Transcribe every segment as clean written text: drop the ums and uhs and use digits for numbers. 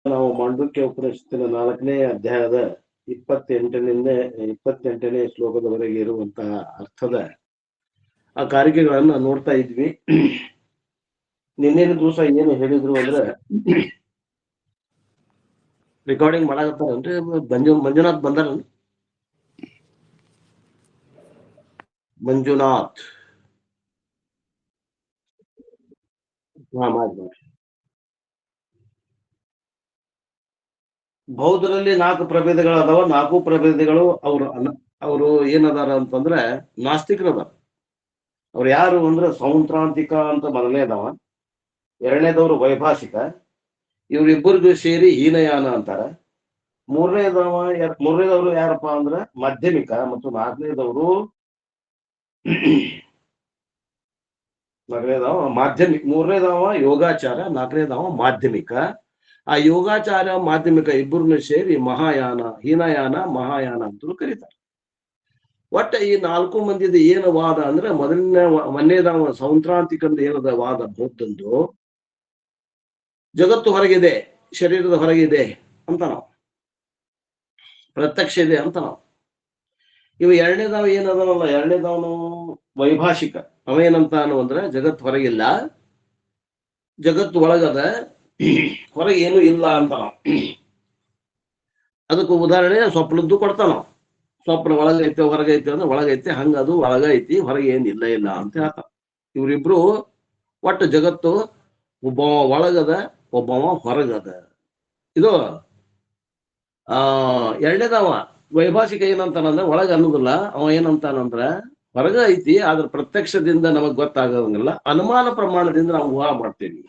ನಾವು ಮಾಂಡುಕ್ಯ ಉಪನಿಷತ್ತಿನ 4ನೇ ಅಧ್ಯಾಯದ 28ನೇ ಶ್ಲೋಕದವರೆಗೆ ಇರುವಂತಹ ಅರ್ಥದ ಆ ಕಾರಿಕೆಗಳನ್ನ ನೋಡ್ತಾ ಇದ್ವಿ. ನಿನ್ನೆ ದಿವಸ ಏನು ಹೇಳಿದ್ರು ಅಂದ್ರೆ ರೆಕಾರ್ಡಿಂಗ್ ಮಾಡಾಕತ್ತಾರನ್ರಿ? ಮಂಜುನಾಥ್ ಬಂದಾರ? ಮಂಜುನಾಥ್ ಮಾಡಿ. ಬೌದ್ಧರಲ್ಲಿ 4 ಪ್ರಭೇದಗಳು ಅದಾವ. 4 ಪ್ರಭೇದಗಳು ಅವರು ಏನದಾರ ಅಂತಂದ್ರೆ ನಾಸ್ತಿಕರದಾರ. ಅವ್ರು ಯಾರು ಅಂದ್ರೆ ಸೌಂತ್ರಾಂತಿಕ ಅಂತ ಮೊದಲನೇದವ, ಎರಡನೇದವ್ರು ವೈಭಾಷಿಕ, ಇವ್ರಿಬ್ಬರಿಗೂ ಸೇರಿ ಹೀನಯಾನ ಅಂತಾರ. ಮೂರನೇದವರು ಯಾರಪ್ಪ ಅಂದ್ರೆ ಮಾಧ್ಯಮಿಕ, ಮತ್ತು ನಾಲ್ಕನೇದವರು ಮೂರನೇದವ ಯೋಗಾಚಾರ, ನಾಲ್ಕನೇದವ ಮಾಧ್ಯಮಿಕ. ಆ ಯೋಗಾಚಾರ ಮಾಧ್ಯಮಿಕ ಇಬ್ಬರನ್ನು ಸೇರಿ ಮಹಾಯಾನ, ಹೀನಯಾನ, ಮಹಾಯಾನ ಅಂತಲೂ ಕರೀತಾರೆ. ಒಟ್ಟ ಈ 4 ಮಂದಿದ ಏನು ವಾದ ಅಂದ್ರೆ ಮೊನ್ನೇದವ ಸೌಂತ್ರಾಂತಿಕಂದ ಏನದ ವಾದ ಬೌದ್ಧಂದು, ಜಗತ್ತು ಹೊರಗಿದೆ, ಶರೀರದ ಹೊರಗಿದೆ ಅಂತ ನಾವು, ಪ್ರತ್ಯಕ್ಷ ಇದೆ ಅಂತ ನಾವು. ಇವ ಎರಡನೇದವ ಏನದವಲ್ಲ, ಎರಡನೇದವನು ವೈಭಾಷಿಕ. ಅವೇನಂತ ಅಂದ್ರೆ ಜಗತ್ತು ಹೊರಗಿಲ್ಲ, ಜಗತ್ತು ಒಳಗದ, ಹೊರಗೆ ಏನು ಇಲ್ಲ ಅಂತ ನಾವು. ಅದಕ್ಕೆ ಉದಾಹರಣೆ ಸ್ವಪ್ನದ್ದು ಕೊಡ್ತಾನ. ಸ್ವಪ್ನ ಒಳಗೈತೆ ಹೊರಗೈತೆ ಅಂದ್ರೆ ಒಳಗೈತೆ, ಹಂಗ ಅದು ಒಳಗೈತಿ, ಹೊರಗೆ ಏನ್ ಇಲ್ಲ ಅಂತ ಹೇಳ್ತಾನ. ಇವ್ರಿಬ್ರು ಒಟ್ಟು ಜಗತ್ತು ಒಬ್ಬವ ಒಳಗದ, ಒಬ್ಬವ ಹೊರಗದ. ಇದು ಎರಡನೇದವ ವೈಭಾಷಿಕ ಏನಂತಾನಂದ್ರೆ ಒಳಗ ಅನ್ನೋದಿಲ್ಲ, ಅವ ಏನಂತಾನಂದ್ರ ಹೊರಗ ಐತಿ, ಆದ್ರ ಪ್ರತ್ಯಕ್ಷದಿಂದ ನಮಗ್ ಗೊತ್ತಾಗೋಂಗಿಲ್ಲ, ಅನುಮಾನ ಪ್ರಮಾಣದಿಂದ ನಾವು ಊಹಾ ಮಾಡ್ತೇವಿ.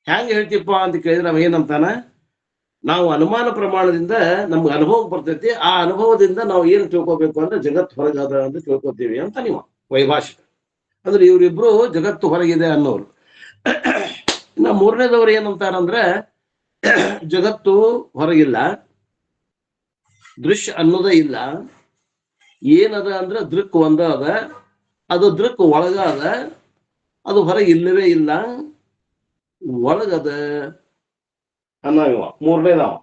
ಹೆಂಗ ಹೇಳ್ತೀಪ್ಪ ಅಂತ ಕೇಳಿದ್ರೆ ಅವ ಏನಂತಾನ, ನಾವು ಅನುಮಾನ ಪ್ರಮಾಣದಿಂದ ನಮ್ಗೆ ಅನುಭವ ಬರ್ತೈತಿ, ಆ ಅನುಭವದಿಂದ ನಾವು ಏನ್ ತಿಳ್ಕೊಬೇಕು ಅಂದ್ರೆ ಜಗತ್ತು ಹೊರಗದ ಅಂತ ತಿಳ್ಕೊತೀವಿ ಅಂತ ನೀವು ವೈಭಾಷಿಕ. ಅಂದ್ರೆ ಇವ್ರಿಬ್ರು ಜಗತ್ತು ಹೊರಗಿದೆ ಅನ್ನೋರು. ಇನ್ನ ಮೂರನೇದವ್ರು ಏನಂತಾರಂದ್ರೆ ಜಗತ್ತು ಹೊರಗಿಲ್ಲ, ದೃಶ್ಯ ಅನ್ನೋದೇ ಇಲ್ಲ, ಏನದ ಅಂದ್ರೆ ದೃಕ್ ಒಂದ ಅದ, ಅದು ದೃಕ್ ಒಳಗ ಅದ, ಅದು ಹೊರಗೆ ಇಲ್ಲವೇ ಇಲ್ಲ, ಒಳಗದ ಅನ್ನೋ ಮೂರನೇದವ.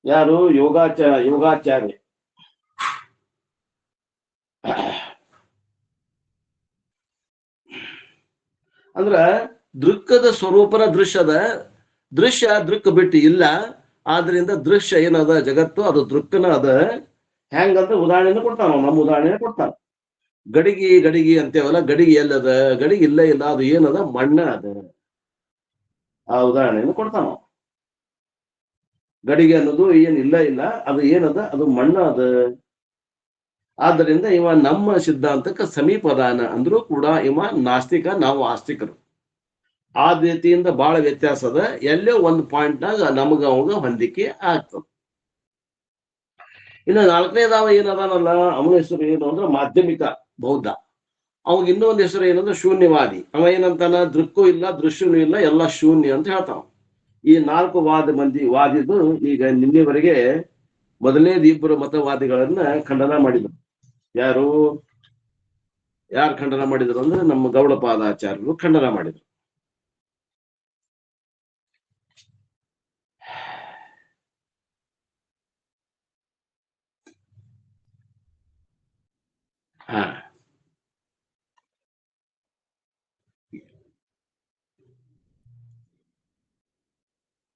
ಯಾರು? ಯೋಗಾಚಾರ್ಯ. ಅಂದ್ರ ದೃಕ್ಕದ ಸ್ವರೂಪನ ದೃಶ್ಯ ದೃಕ್ ಬಿಟ್ಟು ಇಲ್ಲ, ಆದ್ರಿಂದ ದೃಶ್ಯ ಏನದ ಜಗತ್ತು, ಅದು ದೃಕ್ಕನ ಅದ. ಹೆಂಗಂತ ಉದಾಹರಣೆನ ಕೊಡ್ತಾನ, ನಮ್ಮ ಉದಾಹರಣೆ ಕೊಡ್ತಾನ. ಗಡಿಗೆ ಅಂತೇವಲ್ಲ, ಗಡಿಗೆ ಎಲ್ಲದ? ಗಡಿಗೆ ಇಲ್ಲ, ಅದು ಏನದ? ಮಣ್ಣ ಅದ. ಆ ಉದಾಹರಣೆಯನ್ನು ಕೊಡ್ತಾನ. ಗಡಿಗೆ ಅನ್ನೋದು ಏನ್ ಇಲ್ಲ, ಅದು ಏನದ? ಅದು ಮಣ್ಣ ಅದ. ಆದ್ದರಿಂದ ಇವ ನಮ್ಮ ಸಿದ್ಧಾಂತಕ್ಕೆ ಸಮೀಪದಾನ ಅಂದ್ರೂ ಕೂಡ ಇವ ನಾಸ್ತಿಕ, ನಾವು ಆಸ್ತಿಕರು. ಆ ರೀತಿಯಿಂದ ಬಹಳ ವ್ಯತ್ಯಾಸ ಅದ. ಎಲ್ಲೋ ಒಂದು ಪಾಯಿಂಟ್ನಾಗ ನಮಗ ಅವಾಗ ಹೊಂದಿಕೆ ಆಗ್ತದೆ. ಇನ್ನು 4ನೇದಾವ ಏನದಾನಲ್ಲ, ಅವನ ಹೆಸರು ಏನು ಅಂದ್ರೆ ಮಾಧ್ಯಮಿಕ ಬೌದ್ಧ. ಅವಾಗ ಇನ್ನೊಂದು ಹೆಸರು ಏನಂದ್ರೆ ಶೂನ್ಯವಾದಿ. ಅವ ಏನಂತಾನ, ದೃಕ್ಕೂ ಇಲ್ಲ, ದೃಶ್ಯನೂ ಇಲ್ಲ, ಎಲ್ಲ ಶೂನ್ಯ ಅಂತ ಹೇಳ್ತಾವ. ಈ 4 ವಾದಿದು ಈಗ ನಿನ್ನೆವರೆಗೆ ಮೊದಲನೇದು 2 ಮತವಾದಿಗಳನ್ನ ಖಂಡನ ಮಾಡಿದ್ರು. ಯಾರು ಖಂಡನ ಮಾಡಿದ್ರು ಅಂದ್ರೆ ನಮ್ಮ ಗೌಡಪಾದಾಚಾರ್ಯರು ಖಂಡನ ಮಾಡಿದ್ರು.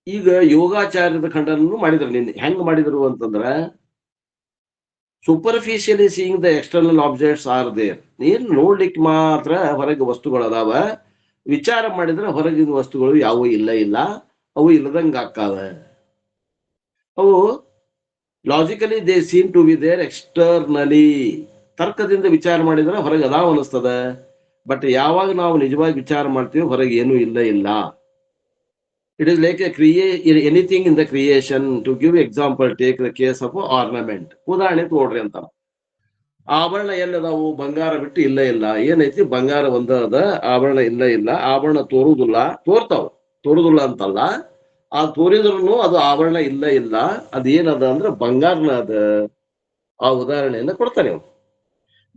ಈಗ ಯೋಗಾಚಾರ್ಯದ ಖಂಡನೂ ಮಾಡಿದ್ರು ನಿನ್ನೆ. ಹೆಂಗ್ ಮಾಡಿದ್ರು ಅಂತಂದ್ರ, superficially seeing the external objects are there. ನೀನ್ ನೋಡ್ಲಿಕ್ಕೆ ಮಾತ್ರ ಹೊರಗೆ ವಸ್ತುಗಳು ಅದಾವ, ವಿಚಾರ ಮಾಡಿದ್ರೆ ಹೊರಗಿನ ವಸ್ತುಗಳು ಯಾವ ಇಲ್ಲ, ಅವು ಇಲ್ಲದಂಗ ಆಕ್ಕಾವ. ಅವು logically they seem to be there externally. ತರ್ಕದಿಂದ ವಿಚಾರ ಮಾಡಿದ್ರೆ ಹೊರಗೆ ಅದಾವ ಅನಿಸ್ತದ. ಬಟ್ ಯಾವಾಗ ನಾವು ನಿಜವಾಗಿ ವಿಚಾರ ಮಾಡ್ತೀವಿ, ಹೊರಗೆ ಏನೂ ಇಲ್ಲ. It is like anything in the creation. To give example, take the case of ornament. ಉದಾಹರಣೆ ತೋಡ್ರಿ ಅಂತ. ಆಭರಣ ಎಲ್ಲದಾವು? ಬಂಗಾರ ಬಿಟ್ಟು ಇಲ್ಲ. ಏನೈತಿ? ಬಂಗಾರ ಒಂದ ಅದ, ಆಭರಣ ಇಲ್ಲ. ಆಭರಣ ತೋರುದಿಲ್ಲ ಅಂತಲ್ಲ, ಆ ತೋರಿದ್ರು ಅದು ಆಭರಣ ಇಲ್ಲ. ಅದೇನದ ಅಂದ್ರೆ ಬಂಗಾರನ ಅದ. ಆ ಉದಾಹರಣೆಯನ್ನ ಕೊಡ್ತಾನೆ.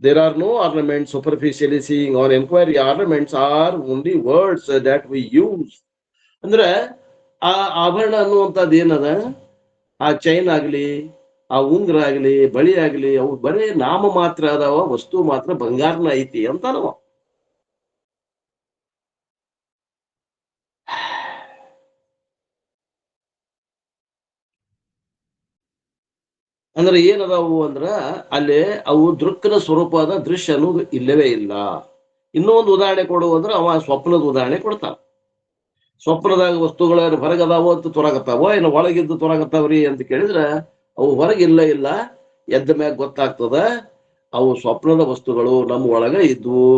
There are no ornaments superficially seeing. On inquiry, ornaments are only words that we use. ಅಂದ್ರೆ ಆ ಆಭರಣ ಅನ್ನುವಂಥದ್ದು ಏನದ, ಆ ಚೈನ್ ಆಗ್ಲಿ, ಆ ಉಂಗ್ರ ಆಗ್ಲಿ, ಬಳಿ ಆಗ್ಲಿ, ಅವು ಬರೇ ನಾಮ ಮಾತ್ರ ಅದಾವ, ವಸ್ತು ಮಾತ್ರ ಬಂಗಾರನ ಐತಿ ಅಂತ ನಾವು. ಅಂದ್ರೆ ಏನದಾವು ಅಂದ್ರ ಅಲ್ಲಿ ಅವು ದೃಕ್ಕನ ಸ್ವರೂಪದ ದೃಶ್ಯ ಅನ್ನೋದು ಇಲ್ಲವೇ ಇಲ್ಲ. ಇನ್ನೂ ಒಂದು ಉದಾಹರಣೆ ಕೊಡುವಂದ್ರೆ ಅವ ಸ್ವಪ್ನದ ಉದಾಹರಣೆ ಕೊಡ್ತಾನ. ಸ್ವಪ್ನದಾಗ ವಸ್ತುಗಳ ಹೊರಗದಾವ ಅಂತ ತೊರಗತ್ತಾವೋ ಏನೋ ಒಳಗಿದ್ದು ತೊರಗತ್ತಾವ್ರಿ ಅಂತ ಕೇಳಿದ್ರೆ ಅವು ಹೊರಗಿಲ್ಲ ಇಲ್ಲ, ಎದ್ದ ಮ್ಯಾಗ ಗೊತ್ತಾಗ್ತದ ಅವು ಸ್ವಪ್ನದ ವಸ್ತುಗಳು ನಮ್ಮ ಒಳಗ ಇದ್ವು.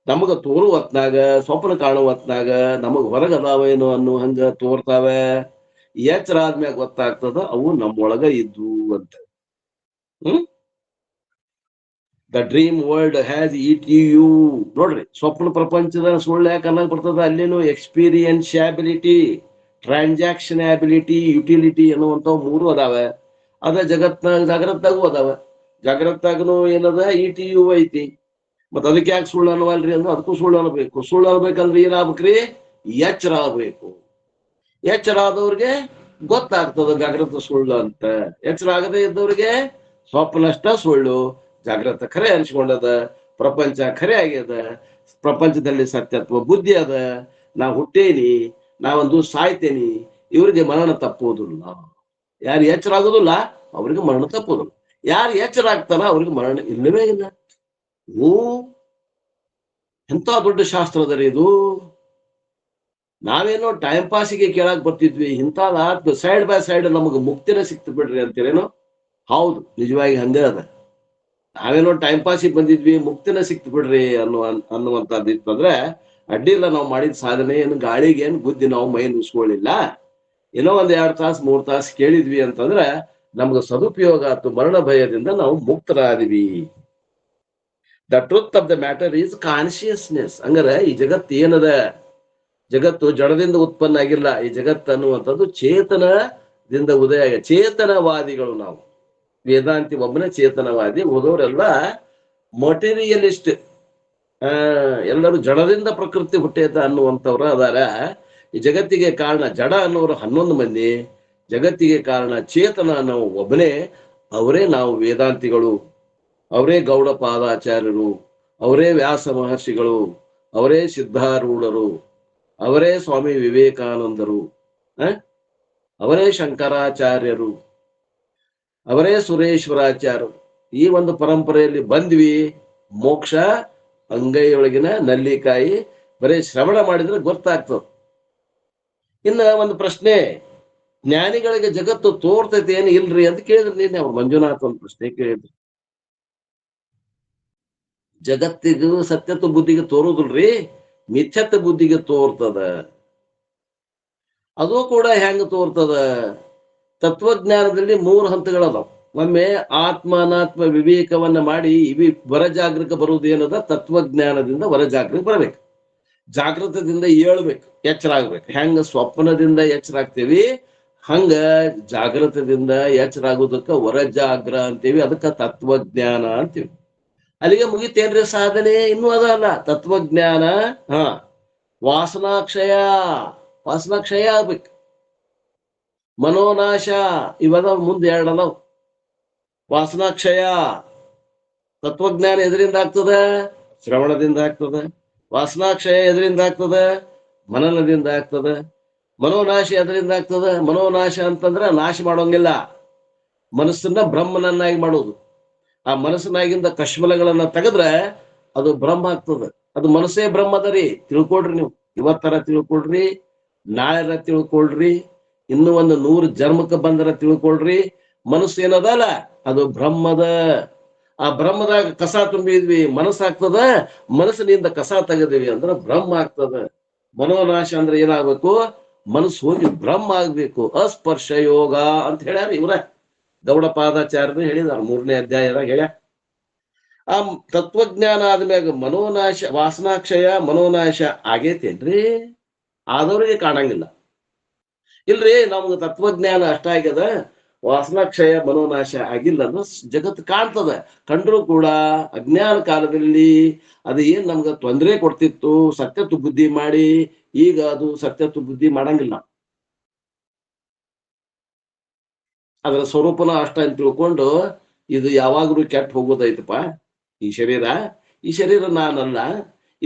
ನಮಗ ತೋರು ಹೊತ್ನಾಗ, ಸ್ವಪ್ನ ಕಾಣುವ ಹೊತ್ನಾಗ ನಮಗ್ ಹೊರಗದಾವೇನೋ ಅನ್ನೋ ಹಂಗ ತೋರ್ತಾವೆ. ಎಚ್ಚರ ಆದ್ಮ್ಯಾಗ ಗೊತ್ತಾಗ್ತದ ಅವು ನಮ್ಮೊಳಗ ಇದ್ವು ಅಂತ. Hmm the dream world has it you. ನೋಡ್ರಿ, ಸ್ವಪ್ನ ಪ್ರಪಂಚದ ಸುಳ್ಳು ಯಾಕೆ ಅನ್ನಕ್ ಬರ್ತದ, ಅಲ್ಲೇನು ಎಕ್ಸ್ಪೀರಿಯನ್ಶಿಯಾಬಿಲಿಟಿ, ಟ್ರಾನ್ಸಾಕ್ಷನಬಿಲಿಟಿ, ಯುಟಿಲಿಟಿ ಅನ್ನುವಂಥವು ಮೂರು ಅದಾವೆ. ಅದ ಜಾಗ್ರತ್ನಾಗೂ ಅದಾವ. ಜಾಗ್ರತ್ನಾಗನು ಏನದ, ಇಟಿ ಯು ಐತಿ. ಮತ್ ಅದಕ್ಕೆ ಯಾಕೆ ಸುಳ್ಳು ಅನ್ನವಲ್ರಿ ಅಂದ್ರೆ ಅದಕ್ಕೂ ಸುಳ್ಳು ಅನ್ಬೇಕು. ಸುಳ್ಳು ಅನ್ಬೇಕಂದ್ರೆ ಏನಾಗ್ಬೇಕ್ರಿ, ಎಚ್ಚರ ಆಗ್ಬೇಕು. ಎಚ್ಚರ ಆದವ್ರಿಗೆ ಗೊತ್ತಾಗ್ತದ ಜಾಗ್ರತ ಸುಳ್ಳು ಅಂತ. ಎಚ್ಚರ ಆಗದೆ ಇದ್ದವ್ರಿಗೆ ಸ್ವಪ್ನಷ್ಟ ಸುಳ್ಳು, ಜಾಗ್ರತ ಖರೆ ಅನ್ಸ್ಕೊಂಡದ, ಪ್ರಪಂಚ ಖರೆ ಆಗ್ಯದ, ಪ್ರಪಂಚದಲ್ಲಿ ಸತ್ಯತ್ವ ಬುದ್ಧಿ ಅದ, ನಾ ಹುಟ್ಟೇನಿ, ನಾವೊಂದು ಸಾಯ್ತೇನಿ, ಇವ್ರಿಗೆ ಮರಣ ತಪ್ಪುವುದಿಲ್ಲ. ಯಾರು ಎಚ್ಚರ ಆಗುದಿಲ್ಲ ಅವ್ರಿಗೆ ಮರಣ ತಪ್ಪುವುದಿಲ್ಲ. ಯಾರು ಎಚ್ಚರ ಆಗ್ತಾನ ಅವ್ರಿಗೆ ಮರಣ ಇಲ್ಲವೇ ಇಲ್ಲ. ಓ, ಎಂತ ದೊಡ್ಡ ಶಾಸ್ತ್ರದಲ್ಲಿ ಇದು. ನಾವೇನೋ ಟೈಮ್ ಪಾಸಿಗೆ ಕೇಳಕ್ ಬರ್ತಿದ್ವಿ, ಇಂಥದ ಸೈಡ್ ಬೈ ಸೈಡ್ ನಮಗೆ ಮುಕ್ತಿನ ಸಿಕ್ತು ಬಿಡ್ರಿ ಅಂತೀರೇನೋ. ಹೌದು, ನಿಜವಾಗಿ ಹಂಗೆ ಅದ. ನಾವೇನೋ ಟೈಮ್ ಪಾಸಿಗೆ ಬಂದಿದ್ವಿ, ಮುಕ್ತಿನ ಸಿಕ್ತು ಬಿಡ್ರಿ ಅನ್ನುವಂಥದ್ದು ಇತ್ತಂದ್ರೆ ಅಡ್ಡಿಲ್ಲ. ನಾವು ಮಾಡಿದ ಸಾಧನೆ ಏನು ಗಾಳಿಗೆ ಏನು ಬುದ್ಧಿ ನಾವು ಮೈ ನುಸ್ಕೊಳ್ಳಿಲ್ಲ. ಏನೋ ಒಂದ್ 2 ತಾಸು 3 ತಾಸು ಕೇಳಿದ್ವಿ ಅಂತಂದ್ರೆ ನಮ್ಗೆ ಸದುಪಯೋಗ ಆಯ್ತು, ಮರಣ ಭಯದಿಂದ ನಾವು ಮುಕ್ತರಾದ್ವಿ. The truth of the matter is consciousness. ಹಂಗಾರೆ ಈ ಜಗತ್ತು ಏನದ, ಜಗತ್ತು ಜಡದಿಂದ ಉತ್ಪನ್ನ ಆಗಿಲ್ಲ. ಈ ಜಗತ್ತು ಅನ್ನುವಂಥದ್ದು ಚೇತನದಿಂದ ಉದಯ ಆಗ. ಚೇತನವಾದಿಗಳು ನಾವು. ವೇದಾಂತಿ ಒಬ್ಬನೇ ಚೇತನವಾದಿ, ಉಳಿದವರೆಲ್ಲ ಮಟೀರಿಯಲಿಸ್ಟ್. ಎಲ್ಲರೂ ಜಡದಿಂದ ಪ್ರಕೃತಿ ಹುಟ್ಟೇತ ಅನ್ನುವಂಥವ್ರು ಅದಾರ. ಈ ಜಗತ್ತಿಗೆ ಕಾರಣ ಜಡ ಅನ್ನೋರು 11 ಮಂದಿ, ಜಗತ್ತಿಗೆ ಕಾರಣ ಚೇತನ ಅನ್ನೋ ಒಬ್ಬನೇ. ಅವರೇ ನಾವು ವೇದಾಂತಿಗಳು, ಅವರೇ ಗೌಡ ಪಾದಾಚಾರ್ಯರು, ಅವರೇ ವ್ಯಾಸ ಮಹರ್ಷಿಗಳು, ಅವರೇ ಸಿದ್ಧಾರೂಢರು, ಅವರೇ ಸ್ವಾಮಿ ವಿವೇಕಾನಂದರು, ಅವರೇ ಶಂಕರಾಚಾರ್ಯರು, ಅವರೇ ಸುರೇಶ್ವರಾಚಾರ್ಯರು. ಈ ಒಂದು ಪರಂಪರೆಯಲ್ಲಿ ಬಂದ್ವಿ. ಮೋಕ್ಷ ಅಂಗೈಯೊಳಗಿನ ನಲ್ಲಿಕಾಯಿ, ಬರೀ ಶ್ರವಣ ಮಾಡಿದ್ರೆ ಗೊತ್ತಾಗ್ತದೆ. ಇನ್ನ ಒಂದು ಪ್ರಶ್ನೆ, ಜ್ಞಾನಿಗಳಿಗೆ ಜಗತ್ತು ತೋರ್ತೈತೆ ಏನು ಇಲ್ರಿ ಅಂತ ಕೇಳಿದ್ರು ನೀನೆ. ಅವ್ರು ಮಂಜುನಾಥ್ ಒಂದು ಪ್ರಶ್ನೆ ಕೇಳಿದ್ರು. ಜಗತ್ತಿಗೂ ಸತ್ಯತ್ವ ಬುದ್ಧಿಗೆ ತೋರುದಿಲ್ರಿ, ಮಿಥ್ಯತ್ವ ಬುದ್ಧಿಗೆ ತೋರ್ತದ. ಅದು ಕೂಡ ಹೆಂಗ ತೋರ್ತದ? ತತ್ವಜ್ಞಾನದಲ್ಲಿ 3 ಹಂತಗಳದಾವ. ಒಮ್ಮೆ ಆತ್ಮ ಅನಾತ್ಮ ವಿವೇಕವನ್ನ ಮಾಡಿ ಹೊರಜಾಗೃತ ಬರುವುದೇನದ, ತತ್ವಜ್ಞಾನದಿಂದ ಹೊರಜಾಗೃತಿ ಬರಬೇಕು. ಜಾಗೃತದಿಂದ ಏಳ್ಬೇಕು, ಎಚ್ಚರ ಆಗ್ಬೇಕು. ಹೆಂಗ ಸ್ವಪ್ನದಿಂದ ಎಚ್ಚರ ಆಗ್ತೇವಿ, ಹಂಗ ಜಾಗೃತದಿಂದ ಎಚ್ಚರ ಆಗೋದಕ್ಕ ಹೊರಜಾಗ್ರ ಅಂತೀವಿ. ಅದಕ್ಕ ತತ್ವಜ್ಞಾನ ಅಂತೀವಿ. ಅಲ್ಲಿಗೆ ಮುಗಿತೇನ್ರಿ ಸಾಧನೆ? ಇನ್ನೂ ಅದಲ್ಲ. ತತ್ವಜ್ಞಾನ, ವಾಸನಾಕ್ಷಯ, ವಾಸನಾಕ್ಷಯ ಆಗ್ಬೇಕು. ಮನೋನಾಶ, ಇವದ ಮುಂದೆ 2 ಅದಾವ. ವಾಸನಾಕ್ಷಯ, ತತ್ವಜ್ಞಾನ ಎದರಿಂದ ಆಗ್ತದ? ಶ್ರವಣದಿಂದ ಆಗ್ತದ. ವಾಸನಾಕ್ಷಯ ಎದರಿಂದ ಆಗ್ತದ? ಮನನದಿಂದ ಆಗ್ತದ. ಮನೋನಾಶ ಎದರಿಂದ ಆಗ್ತದ? ಮನೋನಾಶ ಅಂತಂದ್ರ ನಾಶ ಮಾಡೋಂಗಿಲ್ಲ, ಮನಸ್ಸನ್ನ ಬ್ರಹ್ಮನನ್ನಾಗಿ ಮಾಡೋದು. ಆ ಮನಸ್ಸಿನಾಗಿಂದ ಕಶ್ಮಲಗಳನ್ನ ತೆಗೆದ್ರೆ ಅದು ಬ್ರಹ್ಮ ಆಗ್ತದ. ಅದು ಮನಸ್ಸೇ ಬ್ರಹ್ಮದರಿ. ತಿಳ್ಕೊಳ್ರಿ ನೀವು. ಇವತ್ತರ ತಿಳ್ಕೊಳ್ರಿ, ನಾಳೆರ ತಿಳ್ಕೊಳ್ರಿ, ಇನ್ನೂ ಒಂದು 100 ಜನ್ಮಕ್ಕೆ ಬಂದರ ತಿಳ್ಕೊಳ್ರಿ. ಮನಸ್ಸು ಏನದಲ್ಲ ಅದು ಬ್ರಹ್ಮದ. ಆ ಬ್ರಹ್ಮದಾಗ ಕಸ ತುಂಬಿದ್ವಿ, ಮನಸ್ಸಾಗ್ತದ. ಮನಸ್ಸಿನಿಂದ ಕಸ ತೆಗೆದಿವಿ ಅಂದ್ರೆ ಬ್ರಹ್ಮ ಆಗ್ತದ. ಮನೋನಾಶ ಅಂದ್ರೆ ಏನಾಗ್ಬೇಕು? ಮನಸ್ಸು ಹೋಗಿ ಬ್ರಹ್ಮ ಆಗ್ಬೇಕು. ಅಸ್ಪರ್ಶ ಯೋಗ ಅಂತ ಹೇಳ್ಯಾರ ಇವ್ರ ಗೌಡ ಪಾದಾಚಾರ್ಯರು ಹೇಳಿದಾರ 3ನೇ ಅಧ್ಯಾಯದಾಗ ಹೇಳ್ಯ. ಆ ತತ್ವಜ್ಞಾನ ಆದ್ಮ್ಯಾಗ ಮನೋನಾಶ, ವಾಸನಾಕ್ಷಯ, ಮನೋನಾಶ ಆಗೇತೇನ್ರಿ? ಆದವ್ರಿಗೆ ಕಾಣಂಗಿಲ್ಲ. ಇಲ್ರಿ, ನಮ್ಗೆ ತತ್ವಜ್ಞಾನ ಅಷ್ಟ ಆಗ್ಯದ, ವಾಸನಾಕ್ಷಯ ಮನೋನಾಶ ಆಗಿಲ್ಲ ಅನ್ನೋ ಜಗತ್ತು ಕಾಣ್ತದ. ಕಂಡ್ರು ಕೂಡ ಅಜ್ಞಾನ ಕಾಲದಲ್ಲಿ ಅದು ಏನ್ ನಮ್ಗ ತೊಂದರೆ ಕೊಡ್ತಿತ್ತು, ಸತ್ಯತ್ವ ಬುದ್ಧಿ ಮಾಡಿ, ಈಗ ಅದು ಸತ್ಯತ್ವ ಬುದ್ಧಿ ಮಾಡಂಗಿಲ್ಲ. ಅದರ ಸ್ವರೂಪನ ಅಷ್ಟ ಅಂತ ತಿಳ್ಕೊಂಡು ಇದು ಯಾವಾಗಲೂ ಕೆಟ್ಟ ಹೋಗೋದೈತಪ್ಪ. ಈ ಶರೀರ ನಾನಲ್ಲ,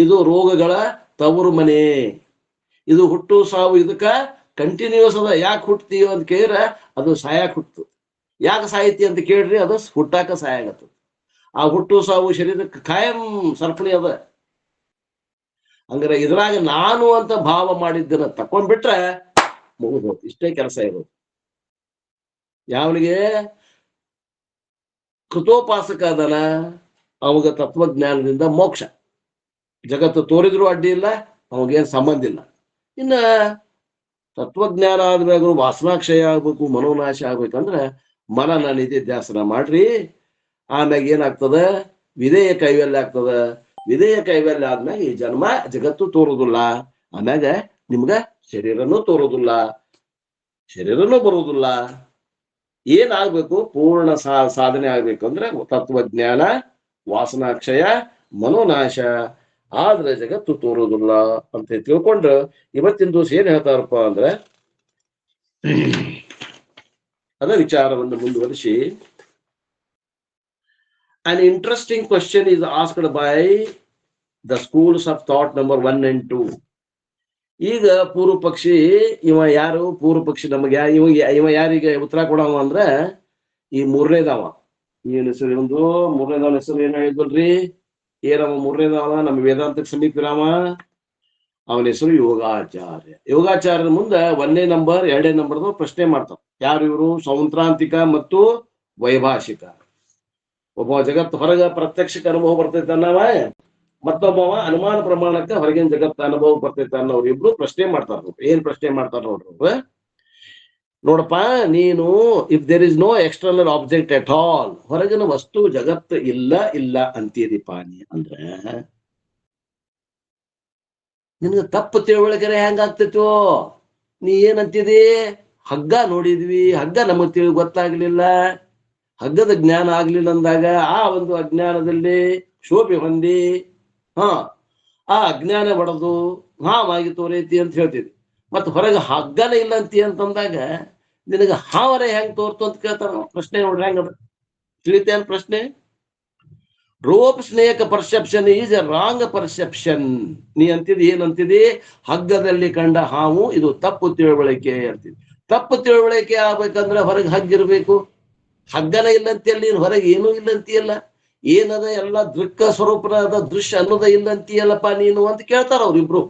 ಇದು ರೋಗಗಳ ತವರು ಮನೆ. ಇದು ಹುಟ್ಟು ಸಾವು ಇದಕ್ಕ ಕಂಟಿನ್ಯೂಸ್ ಅದ. ಯಾಕೆ ಹುಟ್ತೀವಿ ಅಂತ ಕೇಳಿದ್ರೆ ಅದು ಸಾಯಕ್ ಹುಟ್ಟು. ಯಾಕೆ ಸಾಯ್ತಿ ಅಂತ ಕೇಳ್ರಿ, ಅದು ಹುಟ್ಟಾಕ ಸಹಾಯ ಆಗತ್ತ. ಆ ಹುಟ್ಟು ಸಾವು ಶರೀರಕ್ಕೆ ಕಾಯಂ ಸರಪಣಿ ಅದ. ಹಂಗಾರೆ ಇದ್ರಾಗ ನಾನು ಅಂತ ಭಾವ ಮಾಡಿದ್ದನ್ನ ತಕೊಂಡ್ಬಿಟ್ರೆ ಮುಗಿದೋದು. ಇಷ್ಟೇ ಕೆಲಸ ಇರೋದು. ಯಾವನಿಗೆ ಕೃತೋಪಾಸಕ ಅದನ ಅವಾಗ ತತ್ವಜ್ಞಾನದಿಂದ ಮೋಕ್ಷ. ಜಗತ್ತು ತೋರಿದ್ರು ಅಡ್ಡಿ ಇಲ್ಲ, ಅವಾಗೇನ್ ಸಂಬಂಧ ಇಲ್ಲ. ಇನ್ನ ತತ್ವಜ್ಞಾನ ಆದ್ಮ್ಯಾಗ ವಾಸನಾಕ್ಷಯ ಆಗ್ಬೇಕು, ಮನೋನಾಶ ಆಗ್ಬೇಕಂದ್ರೆ ಮನನ ನಿಧಿಧ್ಯಾಸನ ಮಾಡ್ರಿ. ಆಮ್ಯಾಗ ಏನಾಗ್ತದ, ವಿಧೇಯ ಕೈವಲ್ಯ ಆಗ್ತದ. ವಿಧೇಯ ಕೈವಲ್ಯ ಆದ್ಮ್ಯಾಗ ಈ ಜನ್ಮ ಜಗತ್ತು ತೋರುದಿಲ್ಲ. ಆಮ್ಯಾಗ ನಿಮ್ಗ ಶರೀರನೂ ತೋರುದಿಲ್ಲ, ಶರೀರನೂ ಬರುವುದಿಲ್ಲ. ಏನಾಗ್ಬೇಕು, ಪೂರ್ಣ ಸಾಧನೆ ಆಗ್ಬೇಕಂದ್ರೆ ತತ್ವಜ್ಞಾನ, ವಾಸನಾಕ್ಷಯ, ಮನೋನಾಶ ಆದ್ರೆ ಜಗತ್ತು ತೋರುದಿಲ್ಲ ಅಂತ ತಿಳ್ಕೊಂಡು ಇವತ್ತಿನ ದಿವಸ ಏನ್ ಹೇಳ್ತಾರಪ್ಪ ಅಂದ್ರೆ ಅದ ವಿಚಾರವನ್ನು ಮುಂದುವರಿಸಿ. An interesting question is asked by the schools of thought number 1 and 2. ಈಗ ಪೂರ್ವ ಪಕ್ಷಿ ಇವ ಯಾರು? ಪೂರ್ವ ಪಕ್ಷಿ ನಮಗೆ ಇವ ಯಾರಿಗೆ ಉತ್ತರ ಕೊಡವ ಅಂದ್ರ ಈ ಮೂರನೇದವ. ಏನ್ ಹೆಸರು ಒಂದು ಮೂರನೇದವನ ಹೆಸರು ಏನ್ ಹೇಳಿದ್ವಲ್ರಿ? ಏನವ ಮೂರನೇದವ? ನಮ್ಮ ವೇದಾಂತಕ್ಕೆ ಸಮೀಪಿರಾಮ. ಅವನ ಹೆಸರು ಯೋಗಾಚಾರ್ಯ. ಯೋಗಾಚಾರ್ಯರ ಮುಂದೆ 1ನೇ ನಂಬರ್ 2ನೇ ನಂಬರ್ದು ಪ್ರಶ್ನೆ ಮಾಡ್ತಾವ. ಯಾರು ಇವರು? ಸೌಂತ್ರಾಂತಿಕ ಮತ್ತು ವೈಭಾಷಿಕ. ಒಬ್ಬ ಜಗತ್ತು ಹೊರಗ ಪ್ರತ್ಯಕ್ಷಕ್ಕೆ ಅನುಭವ ಬರ್ತೈತೆ ಅನ್ನವ, ಮತ್ತೊಬ್ಬವ ಅನುಮಾನ ಪ್ರಮಾಣಕ್ಕೆ ಹೊರಗಿನ ಜಗತ್ತ ಅನುಭವ ಬರ್ತೈತೆ ಅನ್ನೋರು ಇಬ್ರು ಪ್ರಶ್ನೆ ಮಾಡ್ತಾರ. ಏನ್ ಪ್ರಶ್ನೆ ಮಾಡ್ತಾರ ನೋಡ್ರಿ? ನೋಡಪ್ಪ, ನೀನು if there is no external object at all, ಹೊರಗಿನ ವಸ್ತು ಜಗತ್ತು ಇಲ್ಲ ಅಂತೀರಿಪ್ಪ ನೀ ಅಂದ್ರೆ ನಿನ್ಗೆ ತಪ್ಪು ತಿಳುವಳಿಕೆ ಹೆಂಗಾಗ್ತೈತೋ? ನೀ ಏನಂತಿದಿ? ಹಗ್ಗ ನೋಡಿದ್ವಿ, ಹಗ್ಗ ನಮಗ್ ಗೊತ್ತಾಗ್ಲಿಲ್ಲ, ಹಗ್ಗದ ಜ್ಞಾನ ಆಗ್ಲಿಲ್ಲ ಅಂದಾಗ ಆ ಒಂದು ಅಜ್ಞಾನದಲ್ಲಿ ಶೋಭೆ ಹೊಂದಿ ಆ ಅಜ್ಞಾನ ಬಡದು ಹಾವಾಗಿ ತೋರೈತಿ ಅಂತ ಹೇಳ್ತಿದ್ವಿ. ಮತ್ ಹೊರಗೆ ಹಗ್ಗನ ಇಲ್ಲ ಅಂತಿ ಅಂತಂದಾಗ ನಿನಗ ಹಾವರ ಹೆಂಗ್ ತೋರ್ತು ಅಂತ ಕೇಳ್ತಾರ. ಪ್ರಶ್ನೆ ನೋಡ್ರಿ ಹೆಂಗದ, ತಿಳಿತೇನ್ ಪ್ರಶ್ನೆ? Rope snake perception is A wrong perception. ನೀ ಅಂತಿದಿ, ಏನಂತಿದಿ? ಹಗ್ಗದಲ್ಲಿ ಕಂಡ ಹಾವು ಇದು ತಪ್ಪು ತಿಳುವಳಿಕೆ ಅಂತಿದ್ವಿ. ತಪ್ಪು ತಿಳುವಳಿಕೆ ಆಗ್ಬೇಕಂದ್ರೆ ಹೊರಗೆ ಹಗ್ಗಿರ್ಬೇಕು. ಹಗ್ಗನ ಇಲ್ಲಂತಿಯಲ್ಲ, ನೀನು ಹೊರಗೆ ಏನೂ ಇಲ್ಲಂತಿಯಲ್ಲ, ಏನದ ಎಲ್ಲ ದೃಕ್ಕ ಸ್ವರೂಪದ ದೃಶ್ಯ ಅನ್ನೋದ ಇಲ್ಲಂತಿಯಲ್ಲಪ್ಪ ನೀನು ಅಂತ ಕೇಳ್ತಾರ ಅವ್ರಿಬ್ರು.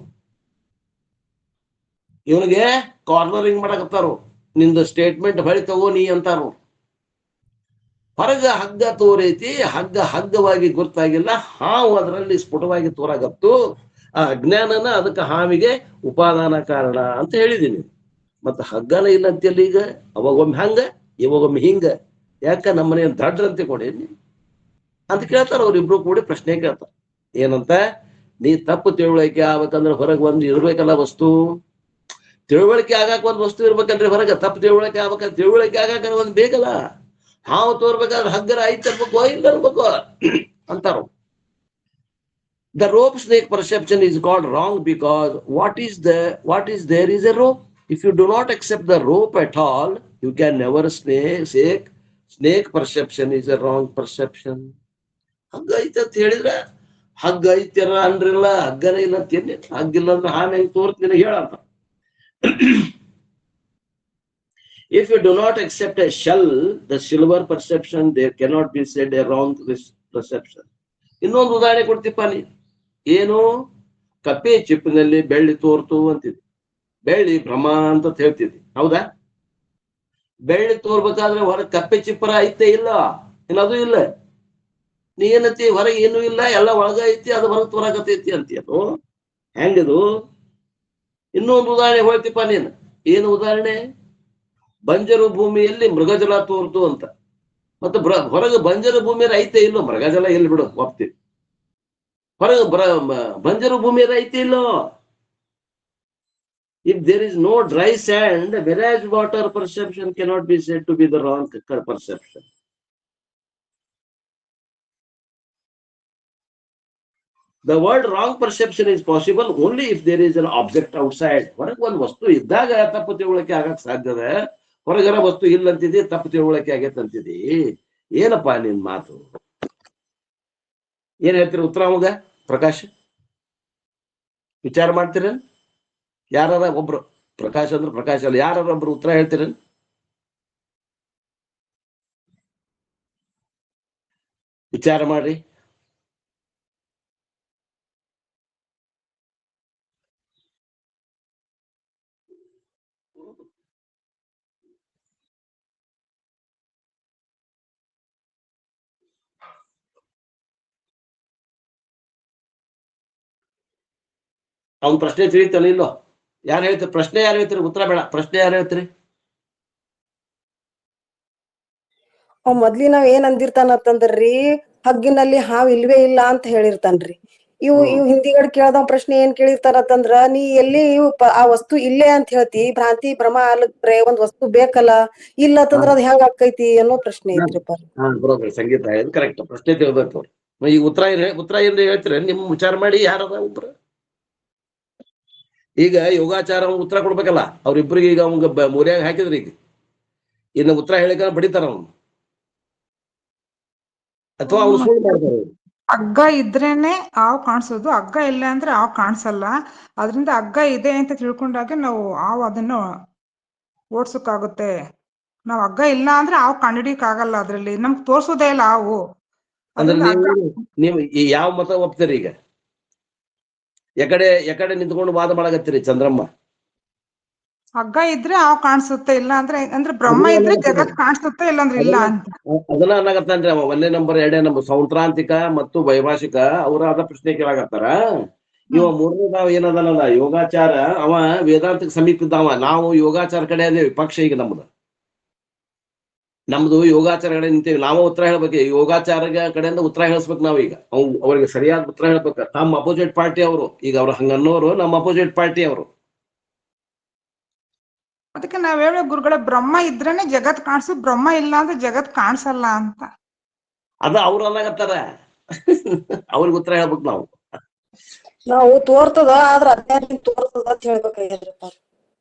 ಇವನಿಗೆ ಕಾರ್ನರಿಂಗ್ ಮಾಡಕತ್ತಾರು. ನಿಂದು ಸ್ಟೇಟ್ಮೆಂಟ್ ಬಳಿ ತಗೋ ನೀ ಅಂತಾರು. ಹೊರಗ ಹಗ್ಗ ತೋರೈತಿ, ಹಗ್ಗವಾಗಿ ಗುರ್ತಾಗಿಲ್ಲ, ಹಾವು ಅದರಲ್ಲಿ ಸ್ಫುಟವಾಗಿ ತೋರಾಗತ್ತು. ಆ ಅಜ್ಞಾನನ ಅದಕ್ಕೆ ಹಾವಿಗೆ ಉಪಾದಾನ ಕಾರಣ ಅಂತ ಹೇಳಿದೀನಿ. ಮತ್ತ ಹಗ್ಗನ ಇಲ್ಲ ಅಂತಿಯಲ್ಲ ಈಗ, ಅವಾಗೊಮ್ಮೆ ಹಂಗ ಇವಾಗೊಮ್ಮೆ ಹಿಂಗ, ಯಾಕ ನಮ್ಮನೆ ದಡ್ರಂತೆ ಕೊಡೇನಿ ಅಂತ ಕೇಳ್ತಾರ. ಅವ್ರಿಬ್ರು ಕೂಡಿ ಪ್ರಶ್ನೆ ಕೇಳ್ತಾರ. ಏನಂತ? ನೀ ತಪ್ಪು ತಿಳುವಳಿಕೆ ಆಗ್ಬೇಕಂದ್ರೆ ಹೊರಗೆ ಒಂದು ಇರ್ಬೇಕಲ್ಲ ವಸ್ತು. ತಿಳುವಳಿಕೆ ಆಗಾಕ ಒಂದು ವಸ್ತು ಇರ್ಬೇಕಲ್ರಿ ಹೊರಗೆ. ತಪ್ಪು ತಿಳುವಳಿಕೆ ಆಗ್ಬೇಕಂದ್ರೆ ತಿಳುವಳಿಕೆ ಆಗಾಕ ಒಂದು ಬೇಕಲ್ಲ. ಹಾವು ತೋರ್ಬೇಕಾದ್ರೆ ಹಗ್ಗರ ಐತ್ ಇರ್ಬೇಕು ಇಲ್ಲ ಇರ್ಬೇಕು ಅಂತಾರ. The rope snake perception is called wrong because what is there is a rope. If you do not accept the rope at all, you can never snake perception is a wrong perception. ಹಗ್ಗ ಐತೆ ಅಂತ ಹೇಳಿದ್ರೆ ಹಗ್ಗ ಐತ್ಯರ ಅನ್ರಿಲ್ಲ, ಹಗ್ಗನೇ ಇಲ್ಲ ಅಂತೇನೆ. ಹಗ್ಗಿಲ್ಲ ಅಂದ್ರೆ ಹಾನ ತೋರ್ತೀನಿ ಹೇಳಂತ. If you do not accept a shell, the silver perception, there cannot be said a wrong perception. ಇನ್ನೊಂದು ಉದಾಹರಣೆ ಕೊಡ್ತಿಪ್ಪ ನೀ. ಏನು? ಕಪ್ಪೆ ಚಿಪ್ಪಿನಲ್ಲಿ ಬೆಳ್ಳಿ ತೋರ್ತು ಅಂತಿದ್ವಿ. ಬೆಳ್ಳಿ ಭ್ರಮ ಅಂತ ಹೇಳ್ತಿದ್ವಿ, ಹೌದಾ? ಬೆಳ್ಳಿ ತೋರ್ಬೇಕಾದ್ರೆ ಹೊರಗೆ ಕಪ್ಪೆ ಚಿಪ್ಪರ ಐತೆ ಇಲ್ಲ, ಏನದು ಇಲ್ಲ. ನೀ ಏನಂತಿ? ಹೊರಗೆ ಏನೂ ಇಲ್ಲ, ಎಲ್ಲ ಒಳಗ ಐತಿ, ಅದು ಹೊರಗೆ ತೋರಾಕತೈತಿ ಅಂತೀಯದು. ಹೆಂಗದು? ಇನ್ನೊಂದು ಉದಾಹರಣೆ ಹೇಳ್ತಿಪ್ಪ ನೀನು. ಏನು ಉದಾಹರಣೆ? ಬಂಜರು ಭೂಮಿಯಲ್ಲಿ ಮೃಗಜಲ ತೋರ್ತು ಅಂತ. ಮತ್ತೆ ಹೊರಗೆ ಬಂಜರು ಭೂಮಿಯಲ್ಲಿ ಐತೆ ಇಲ್ಲೋ? ಮೃಗಜಲ ಎಲ್ಲಿ ಬಿಡು, ಒಪ್ತೀವಿ. ಹೊರಗೆ ಬಂಜರು ಭೂಮಿಯಲ್ಲಿ ಐತೆ ಇಲ್ಲೋ? If there is no dry sand, whereas water perception cannot be said to be the wrong perception. The word wrong perception is possible only if there is an object outside. ಹೊರಗೆ ಒಂದು ವಸ್ತು ಇದ್ದಾಗ ತಪ್ಪು ತಿಳುವಳಿಕೆ ಆಗಕ್ಕೆ ಸಾಧ್ಯದ. ಹೊರಗರ ವಸ್ತು ಇಲ್ಲ ಅಂತಿದ್ದಿ, ತಪ್ಪು ತಿಳುವಳಿಕೆ ಆಗೈತೆ ಅಂತಿದ್ದಿ. ಏನಪ್ಪಾ ನಿನ್ ಮಾತು? ಏನ್ ಹೇಳ್ತೀರಿ ಉತ್ತರ ಅವಾಗ? ಪ್ರಕಾಶ್ ವಿಚಾರ ಮಾಡ್ತೀರ? ಯಾರ ಒಬ್ರು, ಪ್ರಕಾಶ್ ಅಂದ್ರೆ ಪ್ರಕಾಶ್ ಅಲ್ಲ, ಯಾರ ಒಬ್ರು ಉತ್ತರ ಹೇಳ್ತೀರ? ವಿಚಾರ ಮಾಡ್ರಿ. ಅವ್ನ ಪ್ರಶ್ನೆ ತಿಳಿತಾನೆ ಇಲ್ಲೋ? ಯಾರು ಹೇಳ್ತೀರಿ ಪ್ರಶ್ನೆ? ಯಾರು ಹೇಳ್ತೀರಿ? ಉತ್ತರ ಬೇಡ, ಪ್ರಶ್ನೆ ಯಾರು ಹೇಳ್ತೀರಿ? ಅವ್ ಮೊದ್ಲಿನಾವ್ ಏನ್ ಅಂದಿರ್ತಾನಂತಂದ್ರಿ, ಹಗ್ಗಿನಲ್ಲಿ ಹಾವ್ ಇಲ್ವೇ ಇಲ್ಲ ಅಂತ ಹೇಳಿರ್ತಾನ್ರಿ. ಇವ್ ಹಿಂದಿಗಡೆ ಕೇಳ್ದವ್ ಪ್ರಶ್ನೆ ಏನ್ ಕೇಳಿರ್ತಾನಂತಂದ್ರ, ನೀ ಎಲ್ಲಿ ಆ ವಸ್ತು ಇಲ್ಲೇ ಅಂತ ಹೇಳ್ತಿ, ಭ್ರಾಂತಿ ಭ್ರಮ ಆಲಕ್ರೆ ಒಂದ್ ವಸ್ತು ಬೇಕಲ್ಲ, ಇಲ್ಲ ಅಂತಂದ್ರ ಅದ್ ಹೆಂಗ್ ಆಕೈತಿ ಅನ್ನೋ ಪ್ರಶ್ನೆ ಐತ್ರಿಪ್ಪ. ಬರೋಬ್ರಿ, ಸಂಗೀತ ಕರೆಕ್ಟ್. ಪ್ರಶ್ನೆ ತಿಳ್ಬೇಕು. ಈಗ ಉತ್ತರ ಏನ್ ಹೇಳ್ತೀರ? ನಿಮ್ ವಿಚಾರ ಮಾಡಿ ಯಾರದ ಒಬ್ರು. ಈಗ ಯೋಗಾಚಾರ ಉತ್ತರ ಕೊಡ್ಬೇಕಲ್ಲ, ಅವ್ರಿಬ್ರಿಗೆ. ಈಗ ಅವಂಗ ಮೂರ್ಯಾಗ ಹಾಕಿದ್ರಿ, ಈಗ ಇನ್ನು ಉತ್ತರ ಹೇಳಿಕ ಬಡಿತಾರ ಅವ್ನು, ಅಥವಾ ಅವ್ನು ಸುಳ್ಳು ಮಾಡ್ತಾರೆ. ಹಗ್ಗ ಇದ್ರೇನೆ ಹಾವು ಕಾಣಿಸೋದು, ಹಗ್ಗ ಇಲ್ಲ ಅಂದ್ರೆ ಹಾವು ಕಾಣಿಸಲ್ಲ. ಅದರಿಂದ ಹಗ್ಗ ಇದೆ ಅಂತ ತಿಳ್ಕೊಂಡಾಗ ನಾವು ಹಾವು ಅದನ್ನ ಓಡ್ಸಕ್ಕಾಗುತ್ತೆ. ನಾವ್ ಹಗ್ಗ ಇಲ್ಲ ಅಂದ್ರೆ ಹಾವು ಕಂಡಿಡಿಯಕ್ ಆಗಲ್ಲ, ಅದ್ರಲ್ಲಿ ನಮ್ಗೆ ತೋರ್ಸೋದೇ ಇಲ್ಲ ಹಾವು. ಅಂದ್ರೆ ನೀವು ಯಾವ ಮತ ಒಪ್ತೀರಿ? ಈಗ ಎಕಡೆ ನಿಂತ್ಕೊಂಡು ವಾದ ಮಾಡಕತ್ತೀರಿ ಚಂದ್ರಮ್ಮ? ಹಗ್ಗ ಇದ್ರೆ ಹಾವು ಕಾಣಿಸುತ್ತೆ, ಇಲ್ಲ ಅಂದ್ರೆ ಬ್ರಹ್ಮ ಇದ್ರೆ ಜಗತ್ ಕಾಣಿಸುತ್ತೆ, ಇಲ್ಲಾಂದ್ರೆ ಇಲ್ಲ ಅಂತ. ಅದನ್ನ ಅನ್ನಕತ್ತಾನ್ರಿ ಅವ. 1ನೇ ನಂಬರ್ 2ನೇ ನಂಬರ್ ಸೌತ್ರಾಂತಿಕ ಮತ್ತು ವೈಭಾಷಿಕ ಅವ್ರ ಅದ ಪ್ರಶ್ನೆ ಕೇಳಾಕತ್ತಾರ. ಇವ 3ನೇದಾವ ಏನದಲ್ಲ ಯೋಗಾಚಾರ, ಅವ ವೇದಾಂತಕ್ಕೆ ಸಮೀಪ ಇದ್ದಾವ. ನಾವು ಯೋಗಾಚಾರ ಕಡೆ ಅದೇವಿ ಪಕ್ಷ. ಈಗ ನಮ್ದು ಯೋಗಾಚಾರ ಕಡೆ ನಿಂತೇವಿ. ನಾವು ಉತ್ತರ ಹೇಳ್ಬೇಕು. ಯೋಗಾಚಾರ ಕಡೆಯಿಂದ ಉತ್ತರ ಹೇಳಿಸ್ಬೇಕು ನಾವೀಗ. ಅವ್ರಿಗೆ ಸರಿಯಾದ ಉತ್ತರ ಹೇಳ್ಬೇಕು. ನಮ್ಮ ಅಪೋಸಿಟ್ ಪಾರ್ಟಿ ಅವರು, ಈಗ ಅವ್ರು ಹಂಗನ್ನೋರು ನಮ್ಮ ಅಪೋಸಿಟ್ ಪಾರ್ಟಿ ಅವರು. ಅದಕ್ಕೆ ನಾವ್ ಹೇಳೋ ಗುರುಗಳ, ಬ್ರಹ್ಮ ಇದ್ರೇನೆ ಜಗತ್ ಕಾಣಿಸು, ಬ್ರಹ್ಮ ಇಲ್ಲ ಅಂದ್ರೆ ಜಗತ್ ಕಾಣಿಸಲ್ಲ ಅಂತ. ಅದ ಅವ್ರು ಅನ್ನಾಗತ್ತಾರ, ಅವ್ರಿಗೆ ಉತ್ತರ ಹೇಳ್ಬೇಕು ನಾವು. ನಾವು ತೋರ್ತದ ಆದ್ರ ಅಜ್ಞಾನ ತೋರ್ತದ ಅಂತ ಹೇಳ್ಬೇಕಾಗ್ಯದ್ರಿಪ್ಪ.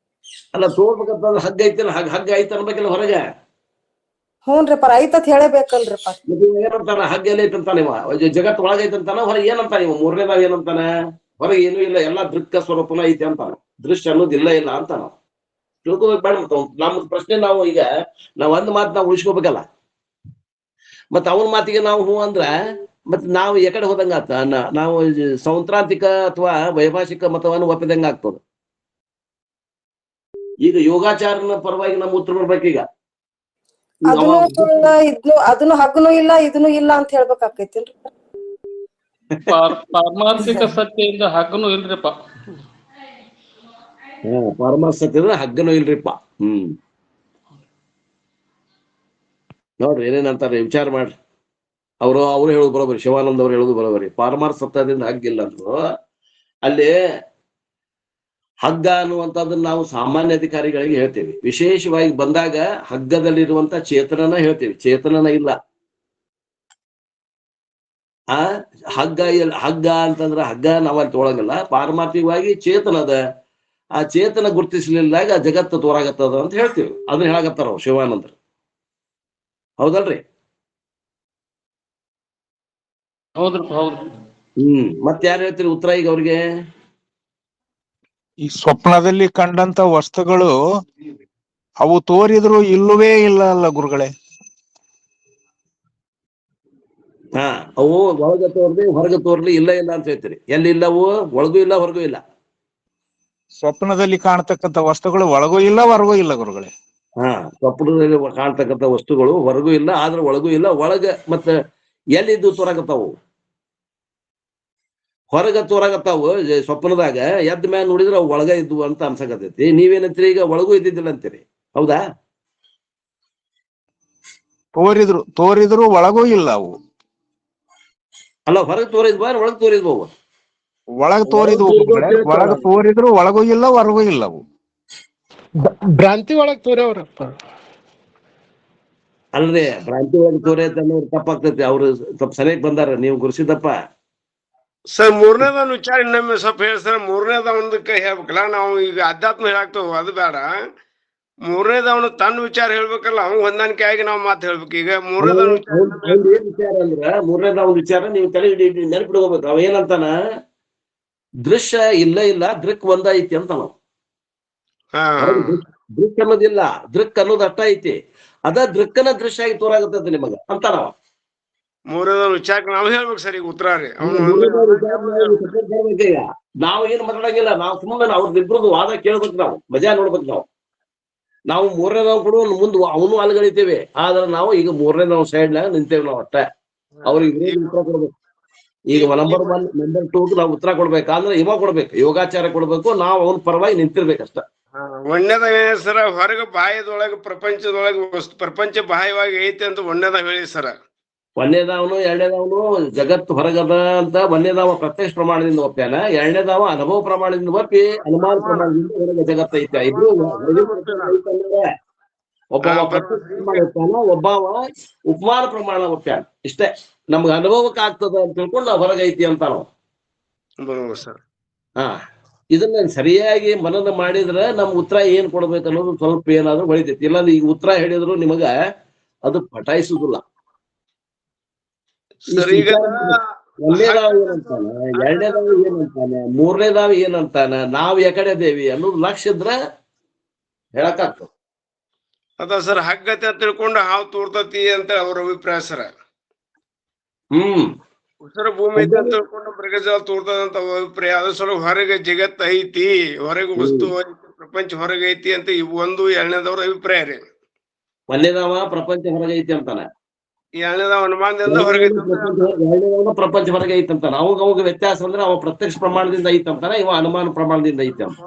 ಅಲ್ಲ, ತೋರ್ಬೇಕಂತ ಹಗ್ಗ ಐತಿಲ್ಲ, ಹಗ್ಗ ಐತ ಅನ್ಬೇಕಿಲ್ಲ ಹೊರಗೆ. ಹ್ಞೂನ್ರಿಪ್ಪ, ಐತತ್ ಹೇಳಬೇಕಲ್ರಿಪ್ಪ. ಏನಂತಾನ? ಹಗ್ಗ ಎಲ್ಲ ಐತಂತಾನ ಇವ, ಜಗತ್ ಒಳಗೈತಂತಾನ. ಹೊರಗೆ ಏನಂತಾನ ಇವ? 3ನೇದಾವ ಏನಂತಾನ? ಹೊರಗೆ ಏನೂ ಇಲ್ಲ, ಎಲ್ಲಾ ದೃಕ್ಕ ಸ್ವರೂಪನ ಐತಿ ಅಂತಾನ. ದೃಶ್ಯ ಅನ್ನೋದು ಇಲ್ಲ ಇಲ್ಲ ಅಂತಾನ. ತಿಳ್ಕೊಬೇಕು ಬೇಡ. ನಮ್ಮ ಪ್ರಶ್ನೆ ನಾವು ಈಗ ಒಂದ್ ಮಾತು ನಾವು ಉಳಿಸ್ಕೋಬೇಕಲ್ಲ. ಮತ್ ಅವನ ಮಾತಿಗೆ ನಾವು ಹೂ ಅಂದ್ರ ಮತ್ ನಾವು ಎಕಡೆ ಹೋದಂಗ ಆತ? ನಾವು ಸೌತ್ರಾಂತಿಕ ಅಥವಾ ವೈಭಾಷಿಕ ಮತವನ್ನು ಒಪ್ಪಿದಂಗ ಆಗ್ತದ. ಈಗ ಯೋಗಾಚಾರನ ಪರವಾಗಿ ನಮ್ಮ ಉತ್ತರ ಬರ್ಬೇಕೀಗ. ಅದನ್ನು ಹಗ್ಗನು ಇಲ್ಲ, ಇದನ್ನು ಇಲ್ಲ ಅಂತ ಹೇಳ್ಬೇಕಾಕೈತಿಲ್ರಿ? ಪಾರಮಾರ್ಥಿಕ ಸತ್ಯದಿಂದ ಹಗ್ಗನು ಇಲ್ರಿಪ್ಪ. ಪಾರಮಾರ್ಥಿಕ ಸತ್ಯದಿಂದ ಹಗ್ಗನು ಇಲ್ರಿಪ್ಪ. ನೋಡ್ರಿ ಏನೇನಂತಾರೆ, ವಿಚಾರ ಮಾಡ್ರಿ. ಅವರು ಹೇಳುದು ಬರೋಬರಿ, ಶಿವಾನಂದ್ ಅವ್ರು ಹೇಳುದು ಬರೋಬರಿ. ಪಾರಮಾರ್ಥ ಸತ್ಯದಿಂದ ಹಗ್ಗಿಲ್ಲ ಅಂದ್ರು. ಅಲ್ಲಿ ಹಗ್ಗ ಅನ್ನುವಂಥದ್ದನ್ನ ನಾವು ಸಾಮಾನ್ಯ ಅಧಿಕಾರಿಗಳಿಗೆ ಹೇಳ್ತೇವೆ. ವಿಶೇಷವಾಗಿ ಬಂದಾಗ ಹಗ್ಗದಲ್ಲಿರುವಂತ ಚೇತನನ ಹೇಳ್ತೇವೆ, ಚೇತನನ ಇಲ್ಲ. ಹಗ್ಗ ಅಂತಂದ್ರ ಹಗ್ಗ ನಾವಲ್ಲಿ ತೊಗೊಳಂಗಿಲ್ಲ. ಪಾರಮಾರ್ಥಿಕವಾಗಿ ಚೇತನದ, ಆ ಚೇತನ ಗುರುತಿಸ್ಲಿಲ್ದಾಗ ಜಗತ್ತು ತೋರಾಗತ್ತದ ಅಂತ ಹೇಳ್ತೀವಿ. ಅದನ್ನ ಹೇಳಾಕತ್ತಾರ ಅವ್ರು ಶಿವಾನಂದ್ರು. ಹೌದಲ್ರಿ? ಹೌದ್ರಿ, ಹೌದ್ರಿ. ಮತ್ತೆ ಯಾರು ಹೇಳ್ತೀರಿ ಉತ್ತರ ಈಗ ಅವ್ರಿಗೆ? ಈ ಸ್ವಪ್ನದಲ್ಲಿ ಕಂಡಂತ ವಸ್ತುಗಳು ಅವು ತೋರಿದ್ರು ಇಲ್ಲವೇ ಇಲ್ಲ ಅಲ್ಲ ಗುರುಗಳೇ? ಅವು ಒಳಗೆ ತೋರ್ಲಿ ಹೊರಗೆ ತೋರ್ಲಿ, ಇಲ್ಲ ಇಲ್ಲ ಅಂತ ಹೇಳ್ತೀರಿ. ಎಲ್ಲಿ ಇಲ್ಲವು? ಒಳಗೂ ಇಲ್ಲ, ಹೊರಗೂ ಇಲ್ಲ. ಸ್ವಪ್ನದಲ್ಲಿ ಕಾಣ್ತಕ್ಕಂಥ ವಸ್ತುಗಳು ಒಳಗೂ ಇಲ್ಲ, ಹೊರಗೂ ಇಲ್ಲ ಗುರುಗಳೇ. ಸ್ವಪ್ನದಲ್ಲಿ ಕಾಣ್ತಕ್ಕಂಥ ವಸ್ತುಗಳು ಹೊರಗೂ ಇಲ್ಲ, ಆದ್ರೆ ಒಳಗೂ ಇಲ್ಲ. ಒಳಗ ಮತ್ತೆ ಎಲ್ಲಿದ್ದು ತೋರಾಗತ್ತಾವು? ಹೊರಗ ತೋರಾಗತ್ತಾವು. ಸ್ವಪ್ನದಾಗ ಎದ್ದ ಮ್ಯಾಲ ನೋಡಿದ್ರೆ ಅವು ಒಳಗ ಇದ್ವು ಅಂತ ಅನ್ಸಕತೈತಿ. ನೀವೇನಂತೀರಿ? ಈಗ ಒಳಗೂ ಇದ್ದಿದ್ದಿಲ್ಲ ಅಂತೀರಿ, ಹೌದಾ? ತೋರಿದ್ರು ಒಳಗೂ ಇಲ್ಲ ಅವು. ಅಲ್ಲ, ಹೊರಗೆ ತೋರಿದ್ವಾ ಒಳಗ್ ತೋರಿದ್ವು? ಒಳಗ್ ತೋರಿದ್ವು ಗುರುಗಳೇ, ಒಳಗ್ ತೋರಿದ್ರು ಒಳಗೂ ಇಲ್ಲ, ಹೊರಗೂ ಇಲ್ಲ ಅವು. ಭ್ರಾಂತಿ ಒಳಗ್ ತೋರ್ಯವ್ರಪ್ಪ. ಅಲ್ರಿ, ಭ್ರಾಂತಿ ಒಳಗೆ ತೋರೈತೆ ಅನ್ನೋರು ತಪ್ಪಾಗ್ತೈತಿ. ಅವ್ರು ಸ್ವಲ್ಪ ಸರಿಯಾಗಿ ಬಂದಾರ, ನೀವು ಗುರುಸಿದಪ್ಪ. ಸರ್, 3ನೇದ ವಿಚಾರ ಇನ್ನೊಮ್ಮೆ ಸ್ವಲ್ಪ ಹೇಳಿ ಸರ್. 3ನೇದ ಒಂದಕ್ಕೆ ಹೇಳ್ಬೇಕಲ್ಲ ನಾವು. ಈಗ ಅಧ್ಯಾತ್ಮ ಹೇಳಾಕ್ತೇವೆ, ಅದು ಬೇಡ. ಮೂರನೇದವನು ತನ್ನ ವಿಚಾರ ಹೇಳ್ಬೇಕಲ್ಲ, ಅವ್ನ್ ಹೊಂದಾಣಿಕೆ ಆಗಿ ನಾವು ಮಾತು ಹೇಳ್ಬೇಕು. ಈಗ ಮೂರನೇದವನ ವಿಚಾರ ಅವ್ನ್ ಏನ್ ವಿಚಾರ ಅಂದ್ರ ಮೂರನೇದ ಅವ್ನ ವಿಚಾರ ನೀವು ತಲೆ ನೆನಪಿಡ್ಕೋಬೇಕು. ಅವ ಏನಂತಾನ, ದೃಶ್ಯ ಇಲ್ಲ ಇಲ್ಲ ದೃಕ್ ಒಂದ ಐತಿ ಅಂತ ನಾವು. ಹಾ ದೃಕ್ ಅನ್ನೋದಿಲ್ಲ, ದೃಕ್ ಅನ್ನೋದು ಅಷ್ಟ ಐತಿ. ಅದ ದೃಕ್ಕನ ದೃಶ್ಯ ಆಗಿ ತೋರಾಗತ್ತದ ನಿಮಗ ಅಂತ ನಾವ. ಮೂರನೇದವನ ವಿಚಾರಕ್ಕೆ ನಾವು ಹೇಳ್ಬೇಕು ಸರ್ ಈಗ ಉತ್ತರ ರೀ. ನಾವು ಏನ್ ಮಾತಾಡಂಗಿಲ್ಲ, ನಾವು ಸುಮ್ಮನೆ ಅವ್ರದ್ದಿಬ್ರದ್ದು ವಾದ ಕೇಳ್ಬೇಕು, ನಾವು ಮಜಾ ನೋಡ್ಬೇಕು. ನಾವು ಮೂರನೇದವ್ ಕೂಡ ಮುಂದ್ ಅವನು ಅಲ್ಗಳಿತೇವೆ, ಆದ್ರೆ ನಾವು ಈಗ ಮೂರನೇದವ್ ಸೈಡ್ ನಾಗ ನಿಂತೇವೆ ನಾವು ಅಷ್ಟೇ. ಅವ್ರಿಗೆ ಉತ್ತರ ಕೊಡ್ಬೇಕು. ಈಗ ನಂಬರ್ 1 ನಂಬರ್ 2 ನಾವು ಉತ್ತರ ಕೊಡ್ಬೇಕಾದ್ರೆ ಇವಾಗ ಕೊಡ್ಬೇಕು, ಯೋಗಾಚಾರ ಕೊಡ್ಬೇಕು, ನಾವು ಅವ್ನ ಪರವಾಗಿ ನಿಂತಿರ್ಬೇಕಷ್ಟ. ಒಣ್ಣೆದಾಗ ಸರ ಹೊರಗ ಬಾಹ್ಯದೊಳಗ ಪ್ರಪಂಚ ಬಾಹ್ಯವಾಗಿ ಐತಿ ಅಂತ ಒಣ್ಣೆದಾಗ ಹೇಳಿ ಸರ. ಒಂದನೇದಾವನು ಎರಡನೇದಾವನು ಜಗತ್ತು ಹೊರಗದ ಅಂತ ಒಂದನೇದಾವ ಪ್ರತ್ಯಕ್ಷ ಪ್ರಮಾಣದಿಂದ ಒಪ್ಪ್ಯಾನ, ಎರಡನೇದಾವ ಅನುಭವ ಪ್ರಮಾಣದಿಂದ ಒಪ್ಪಿ ಅನುಮಾನ ಪ್ರಮಾಣದಿಂದ ಹೊರಗ ಜಗತ್ತ ಐತೆ. ಇಬ್ರು ಒಬ್ಬವ ಪ್ರತ್ಯಕ್ಷ ಪ್ರಮಾಣ ಒಪ್ಪ್ಯಾನ, ಒಬ್ಬವ ಉಪಮಾನ ಪ್ರಮಾಣ ಒಪ್ಪ್ಯಾನ. ಇಷ್ಟೇ ನಮ್ಗ ಅನುಭವಕ್ಕೆ ಆಗ್ತದ ಅಂತ ತಿಳ್ಕೊಂಡು ನಾವು ಹೊರಗೈತಿ ಅಂತ ನಾವು. ಬರೋબર ಸರ್. ಹಾ, ಇದನ್ನ ಸರಿಯಾಗಿ ಮನನ ಮಾಡಿದ್ರೆ ನಮ್ ಉತ್ತರ ಏನ್ ಕೊಡ್ಬೇಕು ಅನ್ನೋದು ಸ್ವಲ್ಪ ಏನಾದ್ರು ಹೊಳಿತೈತಿ. ಇಲ್ಲಾಂದ್ರೆ ಈಗ ಉತ್ತರ ಹೇಳಿದ್ರು ನಿಮಗ ಅದು ಪಟಾಯಿಸುದಿಲ್ಲ. ಒಂದನೇದಾವ ಏನಂತಾನ, ಎರಡನೇದಾವ ಏನಂತಾನೆ, ಮೂರನೇದಾವ ಏನಂತಾನ, ನಾವ್ ಯಾಕಡೆ ದೇವಿ ಅನ್ನೋದು ಲಕ್ಷ್ಯ ಇದ್ರ ಹೇಳಕ್ಕಾಗ್ತದ. ಅದ ಸರ್ ಹಗ್ಗತೆ ಅಂತ ತಿಳ್ಕೊಂಡು ಹಾವು ತೋರ್ತತಿ ಅಂತ ಅವ್ರ ಅಭಿಪ್ರಾಯ ಸರ. ಉಸಿರ ಭೂಮಿ ಐತಿ ಅಂತ ತಿಳ್ಕೊಂಡು ಮೃಗಜಾಲ ತೋರ್ತದ ಅಂತ ಅವ್ರ ಅಭಿಪ್ರಾಯ. ಅದ್ರ ಸಲ ಹೊರಗೆ ಜಗತ್ ಐತಿ, ಹೊರಗೆ ವಸ್ತು ಐತಿ, ಪ್ರಪಂಚ ಹೊರಗೆ ಐತಿ ಅಂತ ಒಂದು ಎರಡನೇದವ್ರ ಅಭಿಪ್ರಾಯ ರೀ. ಒಂದನೇದಾವ ಪ್ರಪಂಚ ಹೊರಗೆ ಐತಿ ಅಂತಾನೆ, ಎರಡನೇದಾವ ಅನುಮಾನದಿಂದ ಹೊರಗೆ ಎರಡನೇದಾವ ಪ್ರಪಂಚ ಹೊರಗೆ ಐತಂತಾನ. ಅವಾಗ ವ್ಯತ್ಯಾಸ ಅಂದ್ರೆ ಅವ ಪ್ರತ್ಯಕ್ಷ ಪ್ರಮಾಣದಿಂದ ಐತಂತಾನೆ, ಇವ ಅನುಮಾನ ಪ್ರಮಾಣದಿಂದ ಐತಿ ಅಂತ.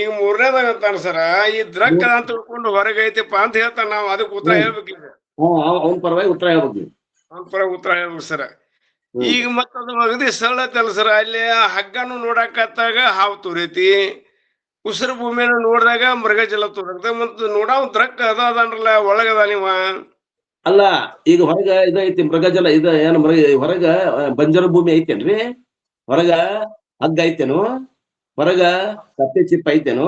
ಈಗ ಮೂರನೇದಾಗ ಅಂತಾನ ಸರ, ಈ ದ್ರಕ್ ಅಂತ ತಿಳ್ಕೊಂಡು ಹೊರಗೆ ಐತಿಪ್ಪ ಅಂತ ಹೇಳ್ತಾನ. ನಾವ್ ಅದಕ್ಕೆ ಉತ್ತರ ಹೇಳ್ಬೇಕೀಗ. ಅವ್ನ ಪರವಾಗಿ ಉತ್ತರ ಹೇಳ್ಬೇಕು, ಅವ್ನ ಪರವಾಗಿ ಉತ್ತರ ಹೇಳ್ಬೇಕು ಸರ. ಈಗ ಮತ್ತದು ಅಗದಿ ಸರಳ ಐತಲ್ಲ ಸರ್. ಅಲ್ಲಿ ಹಗ್ಗನು ನೋಡಕತ್ತಾಗ ಹಾವು ತೋರೈತಿ, ಉಸಿರು ಭೂಮಿಯನ್ನು ನೋಡಿದಾಗ ಮೃಗಜಲ ತೋರಕ್ತ, ಮತ್ತ ನೋಡಾವ್ ದ್ರಕ್ ಅದನ್ರಲ್ಲ ಒಳಗದ ನೀವ. ಅಲ್ಲ ಈಗ ಹೊರಗ ಇದೈತಿ ಮೃಗಜಲ, ಇದ ಏನ್ ಹೊರಗ ಬಂಜರ ಭೂಮಿ ಐತೇನ್ರಿ? ಹೊರಗ ಹಗ್ಗ ಐತೇನು? ಹೊರಗ ಕಪ್ಪೆ ಚಿಪ್ಪ ಐತೇನು?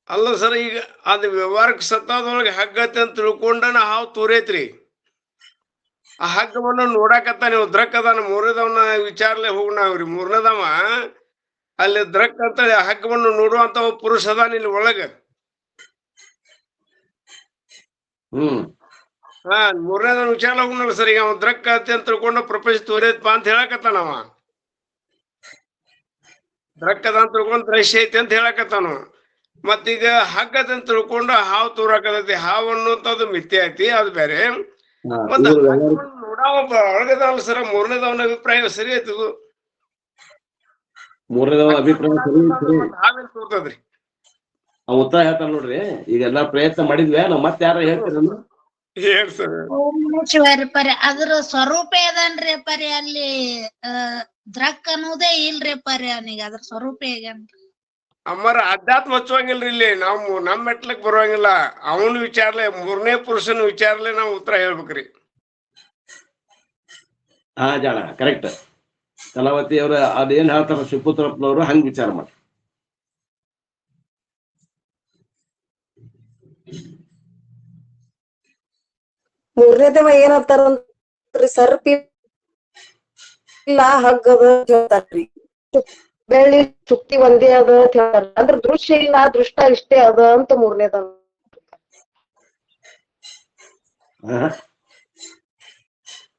ಅಲ್ಲ ಸರ್, ಈಗ ಅದ್ ವ್ಯವಹಾರಕ್ಕೆ ಸತ್ತಾದೊಳಗೆ ಹಗ್ಗತ್ತೆ ಅಂತ ತಿಳ್ಕೊಂಡನ ಹಾವು ತೋರೈತ್ರಿ. ಆ ಹಗ್ಗವನ್ನ ನೋಡಾಕತ್ತ ನೀವು ದ್ರಕ್ ಅದಾನ. ಮೂರನೇದವನ ವಿಚಾರಲೆ ಹೋಗ್ನಾವ್ರಿ. ಮೂರನೇದವ ಅಲ್ಲಿ ದ್ರಕ್ ಅಂತ ಹಗ್ಗವನ್ನು ನೋಡುವಂತ ಪುರುಷ ಅದಾನ ಇಲ್ಲಿ ಒಳಗ. ಹಾ, ಮೂರನೇದವನ ವಿಚಾರ ಹೋಗ್ನಲ್ಲ ಸರ್. ಈಗ ಅವ ದ್ರಕ್ ಅಂತ ತಿಳ್ಕೊಂಡು ಪ್ರಪಂಚ ತೋರೈತ್ಪಾ ಅಂತ ಹೇಳಕತ್ತಾನವ. ದ್ರಕ್ ಅದ ಅಂತ ತಿಳ್ಕೊಂಡು ದೃಶ್ಯ ಐತಿ ಅಂತ ಹೇಳಕತ್ತಾನ. ಮತ್ತೀಗ ಹಗ್ಗದ ಅಂತ ತಿಳ್ಕೊಂಡು ಹಾವು ತೋರಾಕತೈತಿ. ಹಾವು ಅನ್ನುವಂಥದ್ದು ಮಿಥ್ಯೆ ಐತಿ, ಅದು ಬೇರೆ. ಮತ್ತ ನೋಡಾವ ಒಳಗದಲ್ಲ ಸರ. ಮೂರನೇದವನ ಅಭಿಪ್ರಾಯ ಸರಿ ಐತದು. ಮೂರನೇದವ ಅಭಿಪ್ರಾಯ ಸರಿ ಹಾವೇನ್ ತೋರ್ತದ್ರಿ. ಅವ್ ಉತ್ತರ ಹೇಳ್ತಾನ ನೋಡ್ರಿ. ಈಗ ಎಲ್ಲಾ ಪ್ರಯತ್ನ ಮಾಡಿದ್ವಿ, ನಾವ್ ಮತ್ತೆ ಯಾರ ಹೇಳ್ತೀರ? ಹೇಳ್ ಸರ್. ಶಿವಾರಿ ಪರಿ ಅದ್ರ ಸ್ವರೂಪ ಏದನ್ರಿ ಪರಿ ಅಲ್ಲಿ ದ್ರಕ್ ಅನ್ನೋದೇ ಇಲ್ರಿ ಪರಿ ಅವನಿಗೆ. ಅದ್ರ ಸ್ವರೂಪ ಹೇಗನ್ರಿ? ಅಮ್ಮರ ಅಧ್ಯಾತ್ಮ ಹಚ್ಚುವಂಗಿಲ್ರಿ ಇಲ್ಲಿ. ನಾವು ನಮ್ ಮೆಟ್ಲಕ್ ಬರುವಂಗಿಲ್ಲ. ಅವನ ವಿಚಾರಲೆ, ಮೂರನೇ ಪುರುಷನ ವಿಚಾರಲೆ ನಾವು ಉತ್ತರ ಹೇಳ್ಬೇಕ್ರಿ. ಹಾ ಜಾಣ, ಕರೆಕ್ಟ್. ಕಲಾವತಿ ಅವ್ರ ಅದೇನ್ ಹೇಳ್ತಾರ ಶಿವಪುತ್ರಪ್ಪನವ್ರು, ಹಂಗ್ ವಿಚಾರ ಮಾಡಿ. ಮೂರನೇದವ ಏನಂತಾರನ್ರಿ, ಸರ್ಪಿ ಇಲ್ಲ ಹಗ್ಗದ ಹೇಳ್ತಾರ್ರಿ, ಬೆಳ್ಳಿ ಚುಕ್ತಿ ಒಂದೇ ಅದ ಅಂತ ಹೇಳ್ತಾರ. ಅಂದ್ರ ದೃಶ್ಯ ಇಲ್ಲ, ದೃಷ್ಟ ಇಷ್ಟೇ ಅದ ಅಂತ ಮೂರನೇದ.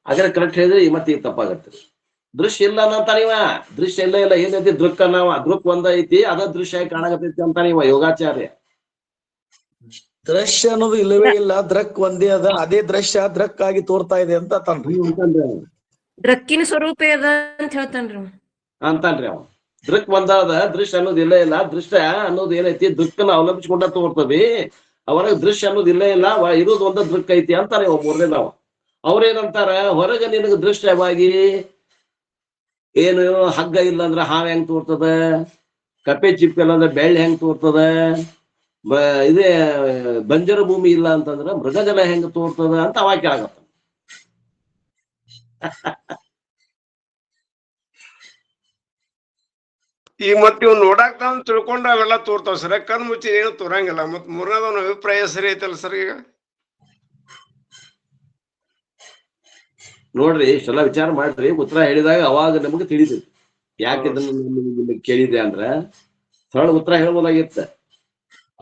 ಹಾಗಾದ್ರೆ ಕರೆಕ್ಟ್ ಹೇಳಿದ್ರೆ ಮತ್ತೆ ಈಗ ತಪ್ಪಾಗತ್ತೆ. ದೃಶ್ಯ ಇಲ್ಲ ಅಂತಾನಿವ. ದೃಶ್ಯ ಇಲ್ಲ ಇಲ್ಲ ಏನೈತಿ ದೃಕ್ ಅನ್ನವ. ದೃಕ್ ಒಂದ ಐತಿ, ಅದ ದೃಶ್ಯ ಕಾಣಕತ್ತೈತಿ ಅಂತಾನಿವ ಯೋಗಾಚಾರ್ಯ. ದೃಶ್ಯ ಅನ್ನೋದು ಇಲ್ಲವೇ ಇಲ್ಲ, ದ್ರಕ್ ಒಂದೇ ಅದ, ಅದೇ ದೃಶ್ಯ ದ್ರಕ್ ಆಗಿ ತೋರ್ತಾ ಇದೆ ಅಂತ ತಾನ್ರಿ. ದ್ರಕ್ಕಿನ ಸ್ವರೂಪ ಅದ ಅಂತ ಹೇಳ್ತಾನ್ರಿ ಅಂತಾನ್ರಿ ಅವ. ದೃಕ್ ಒಂದಾದ, ದೃಶ್ಯ ಅನ್ನೋದು ಇಲ್ಲ ಇಲ್ಲ. ದೃಶ್ಯ ಅನ್ನೋದು ಏನೈತಿ ದೃಕ್ಕನ್ನ ಅವಲಂಬಿಸಿಕೊಂಡ ತೋರ್ತವಿ. ಅವರಾಗ ದೃಶ್ಯ ಅನ್ನೋದು ಇಲ್ಲ ಇಲ್ಲ, ಇರೋದು ಒಂದ ದೃಕ್ ಐತಿ ಅಂತಾನೆ ಅವ ಮೂರನೇ ನಾವು. ಅವ್ರೇನಂತಾರ, ಹೊರಗ ನಿನಗ ದೃಶ್ಯವಾಗಿ ಏನು ಹಗ್ಗ ಇಲ್ಲ ಅಂದ್ರ ಹಾವ್ ಹೆಂಗ್ ತೋರ್ತದ, ಕಪ್ಪೆ ಚಿಪ್ಪೆ ಇಲ್ಲ ಅಂದ್ರೆ ಬೆಳ್ಳಿ ಹೆಂಗ್ ತೋರ್ತದ, ಇದೇ ಬಂಜರ ಭೂಮಿ ಇಲ್ಲ ಅಂತಂದ್ರ ಮೃಗಜಲ ಹೆಂಗ್ ತೋರ್ತದ ಅಂತ ಅವ ಕೇಳಾಗತ್ತ. ಈಗ ಮತ್ ಇವ್ ನೋಡಾಕ್ ತಾವ್ ತಿಳ್ಕೊಂಡ ಅವೆಲ್ಲ ತೋರ್ತಾವ ಸರ್, ಕಣ್ ಮುಚ್ಚಿ ಏನು ತೋರಂಗಿಲ್ಲ. ಮತ್ ಮೂರನೇದವನ ಅಭಿಪ್ರಾಯ ಸರಿ ಐತಲ್ಲ ಸರ್? ಈಗ ನೋಡ್ರಿ, ಇಷ್ಟೆಲ್ಲ ವಿಚಾರ ಮಾಡ್ರಿ, ಉತ್ತರ ಹೇಳಿದಾಗ ಅವಾಗ ನಮಗೆ ತಿಳಿತೈತಿ ಯಾಕೆ ಇದನ್ನ ನಿಮಗೆ ಕೇಳಿದೆ ಅಂದ್ರ ಸರಳ ಉತ್ತರ ಹೇಳ್ಬೋದಾಗಿತ್ತ.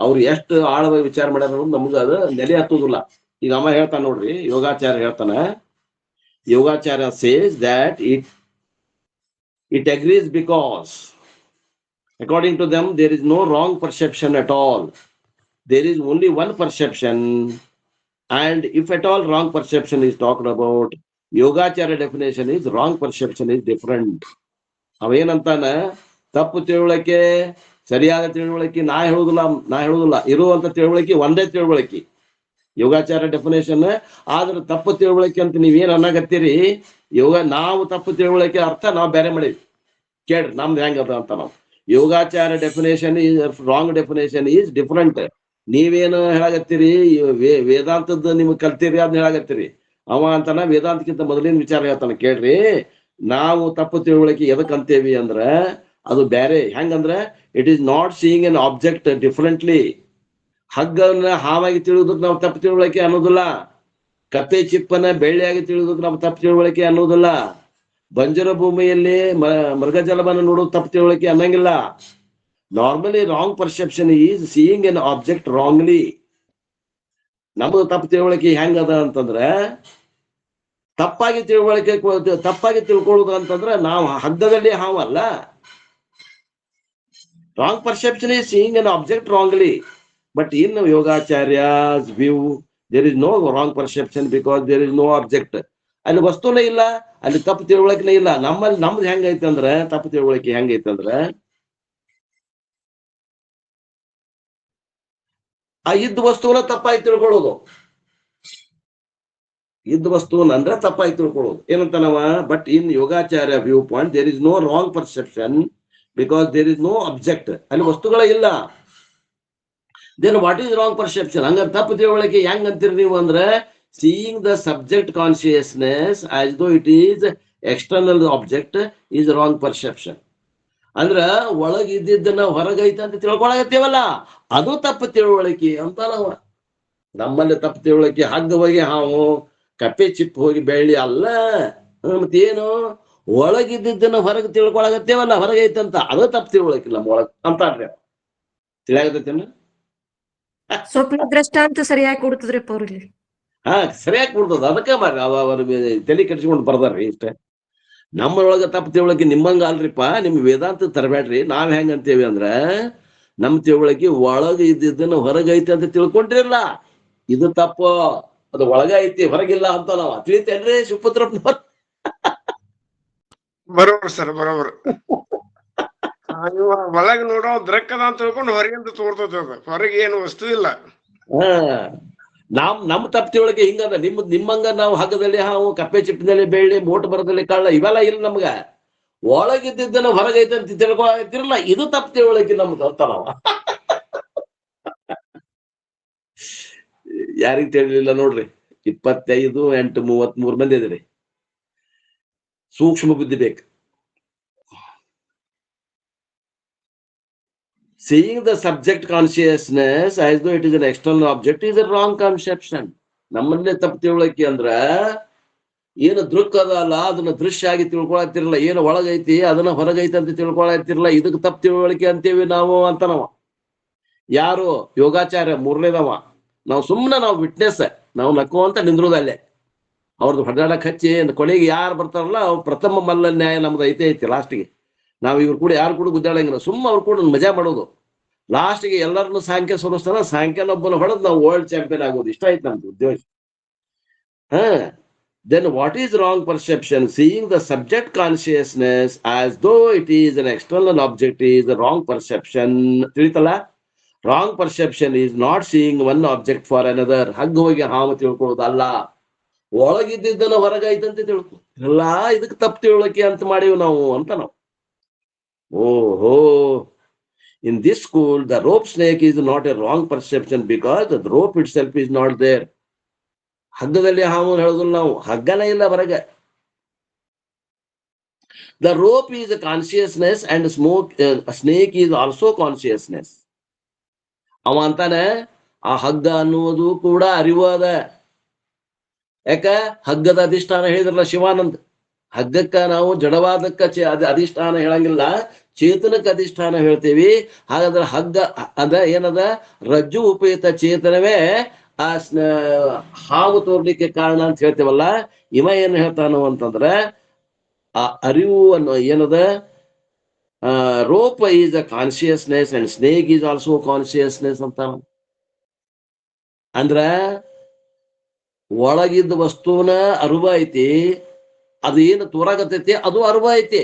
ಅವ್ರು ಎಷ್ಟು ಆಳವಾಗಿ ವಿಚಾರ ಮಾಡ್ಯಾರ ಅನ್ನೋದು ನಮ್ಗ ಅದು ನೆಲೆ ಹತ್ತುದಿಲ್ಲ. ಈಗ ಅಮ್ಮ ಹೇಳ್ತಾನ ನೋಡ್ರಿ, ಯೋಗಾಚಾರ್ಯ ಹೇಳ್ತಾನ, ಯೋಗಾಚಾರ್ಯ says that it agrees because according to them there is no wrong perception at all. There is only one perception, and if at all wrong perception is talked about, Yogacharya definition is wrong perception is different. ಅವೇನಂತಾನ, ತಪ್ಪು ತಿಳುವಳಿಕೆ ಸರಿಯಾದ ತಿಳುವಳಿಕೆ ನಾ ಹೇಳುದಿಲ್ಲ, ಇರುವಂತ ತಿಳುವಳಿಕೆ ಒಂದೇ ತಿಳುವಳಿಕೆ ಯೋಗಾಚಾರ definition. ಆದ್ರೆ ತಪ್ಪು ತಿಳುವಳಿಕೆ ಅಂತ ನೀವೇನ್ ಅನ್ನಕತ್ತೀರಿ, ನಾವು ತಪ್ಪು ತಿಳುವಳಿಕೆ ಅರ್ಥ ನಾವು ಬೇರೆ ಮಾಡೀವಿ. ಕೇಳ್ರಿ ನಮ್ದು ಹೆಂಗದ ಅಂತ. ನಾವು Yogachara definition wrong definition is different. ನೀವೇನು ಹೇಳಾಗತ್ತೀರಿ, ವೇದಾಂತದ ನಿಮ್ಗೆ ಕಲ್ತೀರಿ ಅದನ್ನ ಹೇಳಾಗತ್ತೀರಿ. ಅವ ಅಂತಾನ ವೇದಾಂತಕ್ಕಿಂತ ಮೊದಲಿನ ವಿಚಾರ ಹೇಳ್ತಾನ. ಕೇಳ್ರಿ, ನಾವು ತಪ್ಪು ತಿಳುವಳಿಕೆ ಎದಕ್ ಅಂತೇವಿ ಅಂದ್ರ ಅದು ಬೇರೆ. ಹೆಂಗಂದ್ರ it is not seeing an object differently. ಹಗ್ಗನ್ನ ಹಾವಾಗಿ ತಿಳಿಯೋದಕ್ಕೆ ನಾವು ತಪ್ಪು ತಿಳುವಳಿಕೆ ಅನ್ನೋದಿಲ್ಲ. ಕಪ್ಪೆ ಚಿಪ್ಪನ್ನ ಬೆಳ್ಳಿಯಾಗಿ ತಿಳಿಯೋದಕ್ಕೆ ನಾವು ತಪ್ಪು ತಿಳುವಳಿಕೆ ಅನ್ನೋದಿಲ್ಲ. ಬಂಜರ ಭೂಮಿಯಲ್ಲಿ ಮೃಗಜಲವನ್ನು ನೋಡೋದು ತಪ್ಪು ತಿಳುವಳಿಕೆ ಅನ್ನಂಗಿಲ್ಲ. Normally wrong perception is seeing an object wrongly. ನಮ್ದು ತಪ್ಪು ತಿಳುವಳಿಕೆ ಹೆಂಗದ ಅಂತಂದ್ರ, ತಪ್ಪಾಗಿ ತಿಳ್ಕೊಳ್ಳೋದು ಅಂತಂದ್ರ ನಾವು ಹಗ್ಗದಲ್ಲಿ ಹಾವಲ್ಲ. Wrong perception is seeing an object wrongly. But in Yogacharya's view, there is no wrong perception because there is no object. ಅಲ್ಲಿ ವಸ್ತುನೇ ಇಲ್ಲ, ಅಲ್ಲಿ ತಪ್ಪು ತಿಳುವಳಿಕೆನೇ ಇಲ್ಲ. ನಮ್ದು ಹೆಂಗೈತೆ ಅಂದ್ರೆ, ತಪ್ಪು ತಿಳುವಳಿಕೆ ಹೆಂಗೈತೆ ಅಂದ್ರೆ, ಆ ಇದ್ದ ವಸ್ತುವನ್ನ ತಪ್ಪಾಗಿ ತಿಳ್ಕೊಳ್ಳೋದು. ಇದ್ದ ವಸ್ತುವನ್ನ ಅಂದ್ರೆ ತಪ್ಪಾಗಿ ತಿಳ್ಕೊಳ್ಳೋದು ಏನಂತ ನಾವ. But in Yogacharya view point there is no wrong perception because there is no object. ಅಲ್ಲಿ ವಸ್ತುಗಳೇ ಇಲ್ಲ. Then what is wrong perception? ಹಂಗ ತಪ್ಪು ತಿಳುವಳಿಕೆ ಹೆಂಗ್ ಅಂತೀರಿ ನೀವು ಅಂದ್ರೆ, seeing the subject consciousness as though it is external object is wrong perception. ಅಂದ್ರ ಒಳಗ್ ಇದ್ದಿದ್ದನ್ನ ಹೊರಗೈತೆ ಅಂತ ತಿಳ್ಕೊಳಗತ್ತೇವಲ್ಲ, ಅದು ತಪ್ಪು ತಿಳುವಳಿಕೆ ಅಂತ ನಾವು. ನಮ್ಮಲ್ಲಿ ತಪ್ಪು ತಿಳುವಳಿಕೆ ಹಗ್ಗ ಹೋಗಿ ಹಾವು, ಕಪ್ಪೆ ಚಿಪ್ಪು ಹೋಗಿ ಬೆಳ್ಳಿ ಅಲ್ಲ. ಮತ್ತೇನು, ಒಳಗಿದ್ದನ್ನ ಹೊರಗೆ ತಿಳ್ಕೊಳಗತ್ತೇವಲ್ಲ, ಹೊರಗೈತಂತ, ಅದು ತಪ್ಪು ತಿಳುವಳಿಕೆ ನಮ್ಮ ಒಳಗ್ ಅಂತಾರ್ರಿ. ತಿಳಿಯಾಗತ್ತೇನ? ಸ್ವಪ್ನ ದೃಷ್ಟಾಂತ ಸರಿಯಾಗಿ ಕೊಡ್ತದ್ರಿಪ್ಪ ಅವ್ರಿಗೆ. ಸರಿಯಾಗಿ ಕೊಡ್ತದ. ಅದಕ್ಕೆ ಅವ್ರ ತಲೆ ಕೆಡಿಸ್ಕೊಂಡು ಬರ್ದಾರ್ರಿ. ಇಷ್ಟೇ ನಮ್ಮೊಳಗ ತಪ್ಪು ತಿಳುವಳಿಕೆ ನಿಮ್ಮಂಗ ಅಲ್ರಿಪ್ಪ. ನಿಮ್ ವೇದಾಂತ ತರಬೇಡ್ರಿ. ನಾವ್ ಹೆಂಗ್ ಅಂತೇವಿ ಅಂದ್ರ, ನಮ್ ತಿಳುವಳಿಕೆ ಒಳಗ ಇದ್ದಿದ್ದನ್ನ ಹೊರಗೈತಿ ಅಂತ ತಿಳ್ಕೊಂಡಿರಲ್ಲ. ಇದು ತಪ್ಪು, ಅದು ಒಳಗ ಐತಿ ಹೊರಗಿಲ್ಲ ಅಂತ ನಾವ ತಿಳಿತೇನ್ರಿ ಶಿವಪುತ್ರಪ್ಪ? ಬರೋಬರ್ ಸರ್, ಬರೋಬರ್. ಒಳಗ್ ನೋಡೋ ದ್ರಕ್ಕದ ಅಂತ ತಿಳ್ಕೊಂಡು ಹೊರಗಿಂದ ತೋರ್ತದ, ಹೊರಗೆ ಏನು ವಸ್ತು ಇಲ್ಲ. ನಮ್ ತಪ್ಪು ತಿಳುವಳಿಕೆ ಹಿಂಗದ. ನಿಮ್ಮಂಗ ನಾವು ಹಗ್ಗದಲ್ಲಿ ಹಾವು, ಕಪ್ಪೆ ಚಿಪ್ಪಿನಲ್ಲಿ ಬೆಳ್ಳಿ, ಮೋಟು ಬರದಲ್ಲಿ ಕಳ್ಳ ಇವೆಲ್ಲ ಇಲ್ಲ ನಮ್ಗ. ಒಳಗಿದ್ದನ್ನ ಹೊರಗೈತೆ ಅಂತ ತಿಳ್ಕೊತಿರಲ್ಲ, ಇದು ತಪ್ಪು ತಿಳುವಳಿಕೆ ನಮ್ದು ಅಂತ ನಾವ. ಯಾರಿಗ್ ತಿಳಿಲಿಲ್ಲ ನೋಡ್ರಿ. 25-8-33 ಮಂದಿ ಇದ್ರಿ. ಸೂಕ್ಷ್ಮ ಬುದ್ಧಿ ಬೇಕು. Seeing the subject consciousness as though it is an external object is a wrong conception. ನಮ್ಮನ್ನೇ ತಪ್ಪು ತಿಳುವಳಿಕೆ ಅಂದ್ರ, ಏನು ದೃಕ್ ಅದಲ್ಲ ಅದನ್ನ ದೃಶ್ಯ ಆಗಿ ತಿಳ್ಕೊಳತಿರಲ್ಲ, ಏನು ಒಳಗೈತಿ ಅದನ್ನ ಹೊರಗೈತಿ ಅಂತ ತಿಳ್ಕೊಳತಿರಲ್ಲ, ಇದಕ್ಕೆ ತಪ್ಪು ತಿಳುವಳಿಕೆ ಅಂತೇವಿ ನಾವು ಅಂತ ನಾವ. ಯಾರು? ಯೋಗಾಚಾರ್ಯ ಮೂರನೇದವ. ನಾವು ಸುಮ್ಮನೆ ನಾವು ವಿಟ್ನೆಸ್, ನಾವು ನಕ್ಕುವಂತ ನಿಂದ್ರೋದಲ್ಲೇ. ಅವ್ರದ್ದು ಹೊಡೆದಾಡಕ್ ಹಚ್ಚಿ ಕೊನೆಗೆ ಯಾರು ಬರ್ತಾರಲ್ಲ, ಅವ್ರು ಪ್ರಥಮ ಮಲ್ಲ ನ್ಯಾಯ ನಮ್ದು ಐತಿ ಲಾಸ್ಟಿಗೆ. ನಾವ್ ಇವ್ರು ಕೂಡ ಯಾರು ಕೂಡ ಗುದ್ದಾಡಂಗಿಲ್ಲ, ಸುಮ್ಮ ಅವ್ರು ಕೂಡ ಮಜಾ ಮಾಡೋದು. ಲಾಸ್ಟ್ಗೆ ಎಲ್ಲರನ್ನು ಸಾಂಖ್ಯ ಸೋಲಿಸ್ತಾನ, ಸಾಂಖ್ಯನೊಬ್ಬನ ಹೊಡೆದ್ ನಾವು ವರ್ಲ್ಡ್ ಚಾಂಪಿಯನ್ ಆಗೋದು. ಇಷ್ಟ ಆಯ್ತು ನಮ್ದು ಉದ್ದೇಶ. Then what is wrong perception? Seeing the subject consciousness as though it is an external object is a wrong perception. ತಿಳಿತಲ್ಲ? Wrong perception is not seeing one object for another. ಹಗ್ಗ ಹೋಗಿ ಹಾವು ತಿಳ್ಕೊಳ್ಳೋದಲ್ಲ, ಒಳಗಿದ್ದನ್ನ ಹೊರಗೈತಂತ ತಿಳ್ಕೊ ಎಲ್ಲ. ಇದಕ್ಕೆ ತಪ್ಪು ತಿಳುವಳಿಕೆ ಅಂತ ಮಾಡೀವಿ ನಾವು ಅಂತ ನಾವು. ಓಹೋ, in this school the rope snake is not a wrong perception because the rope itself is not there. ಹಗ್ಗದಲ್ಲಿ ಹಾವು ಹೇಳೋದಿಲ್ಲ ನಾವು, ಹಗ್ಗನೇ ಇಲ್ಲ ಹೊರಗೆ. The rope is a consciousness and snake is also consciousness. ಅವ ಅಂತಾನೆ ಆ ಹಗ್ಗ ಅನ್ನುವುದು ಕೂಡ ಅರಿವು ಅದ. ಯಾಕ ಹಗ್ಗದ ಅಧಿಷ್ಠಾನ ಹೇಳಿದ್ರಲ್ಲ ಶಿವಾನಂದ್, ಹಗ್ಗಕ್ಕ ನಾವು ಜಡವಾದಕ್ಕ ಅಧಿಷ್ಠಾನ ಹೇಳಂಗಿಲ್ಲ, ಚೇತನಕ್ಕೆ ಅಧಿಷ್ಠಾನ ಹೇಳ್ತೇವಿ. ಹಾಗಾದ್ರೆ ಹಗ್ಗ ಅದ ಏನದ ರಜ್ಜು ಉಪಯುಕ್ತ ಚೇತನವೇ ಆ ಹಾವು ತೋರ್ಲಿಕ್ಕೆ ಕಾರಣ ಅಂತ ಹೇಳ್ತೇವಲ್ಲ. ಇವ ಏನ್ ಹೇಳ್ತಾನು ಅಂತಂದ್ರ ಆ ಅರಿವು ಅನ್ನೋ ಏನದ rope is a consciousness and snake is also consciousness ಅಂತ. ಅಂದ್ರ ಒಳಗಿದ್ದ ವಸ್ತುನ ಅರಿವು ಐತಿ, ಅದು ಏನು ತೋರಾಗತೈತಿ ಅದು ಅರಿವು ಐತಿ.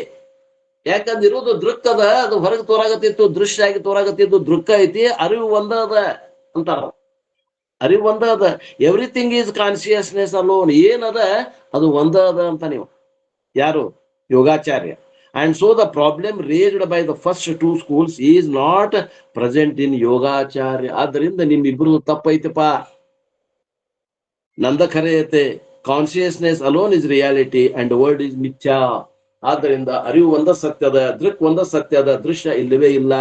ಯಾಕಂದ್ರೆ ಇರೋದು ದೃಕ್ ಅದ, ಅದು ಹೊರಗೆ ತೋರಾಗತ್ತಿತ್ತು, ದೃಶ್ಯ ಆಗಿ ತೋರಾಗತ್ತಿದ್ದು ದೃಕ್ ಐತಿ, ಅರಿವು ಒಂದ ಅದ ಅಂತಾರ. ಅರಿವು ಒಂದ ಅದ. Everything is consciousness alone. ಏನದ ಅದು ಒಂದ ಅದ ಅಂತ ನೀವು ಯಾರು ಯೋಗಾಚಾರ್ಯ. And so the problem raised by the first two schools is not present in ಯೋಗಾಚಾರ್ಯ. ಆದ್ದರಿಂದ ನಿಮ್ಮಿಬ್ರು ತಪ್ಪೈತಪ್ಪ, ನಂದ ಖರೆ ಐತೆ. Consciousness alone is reality and word is ಮಿಥ್ಯಾ. ಆದ್ದರಿಂದ ಅರಿವು ಒಂದ ಸತ್ಯದ, ದೃಕ್ ಒಂದ ಸತ್ಯದ, ದೃಶ್ಯ ಇಲ್ಲವೇ ಇಲ್ಲ.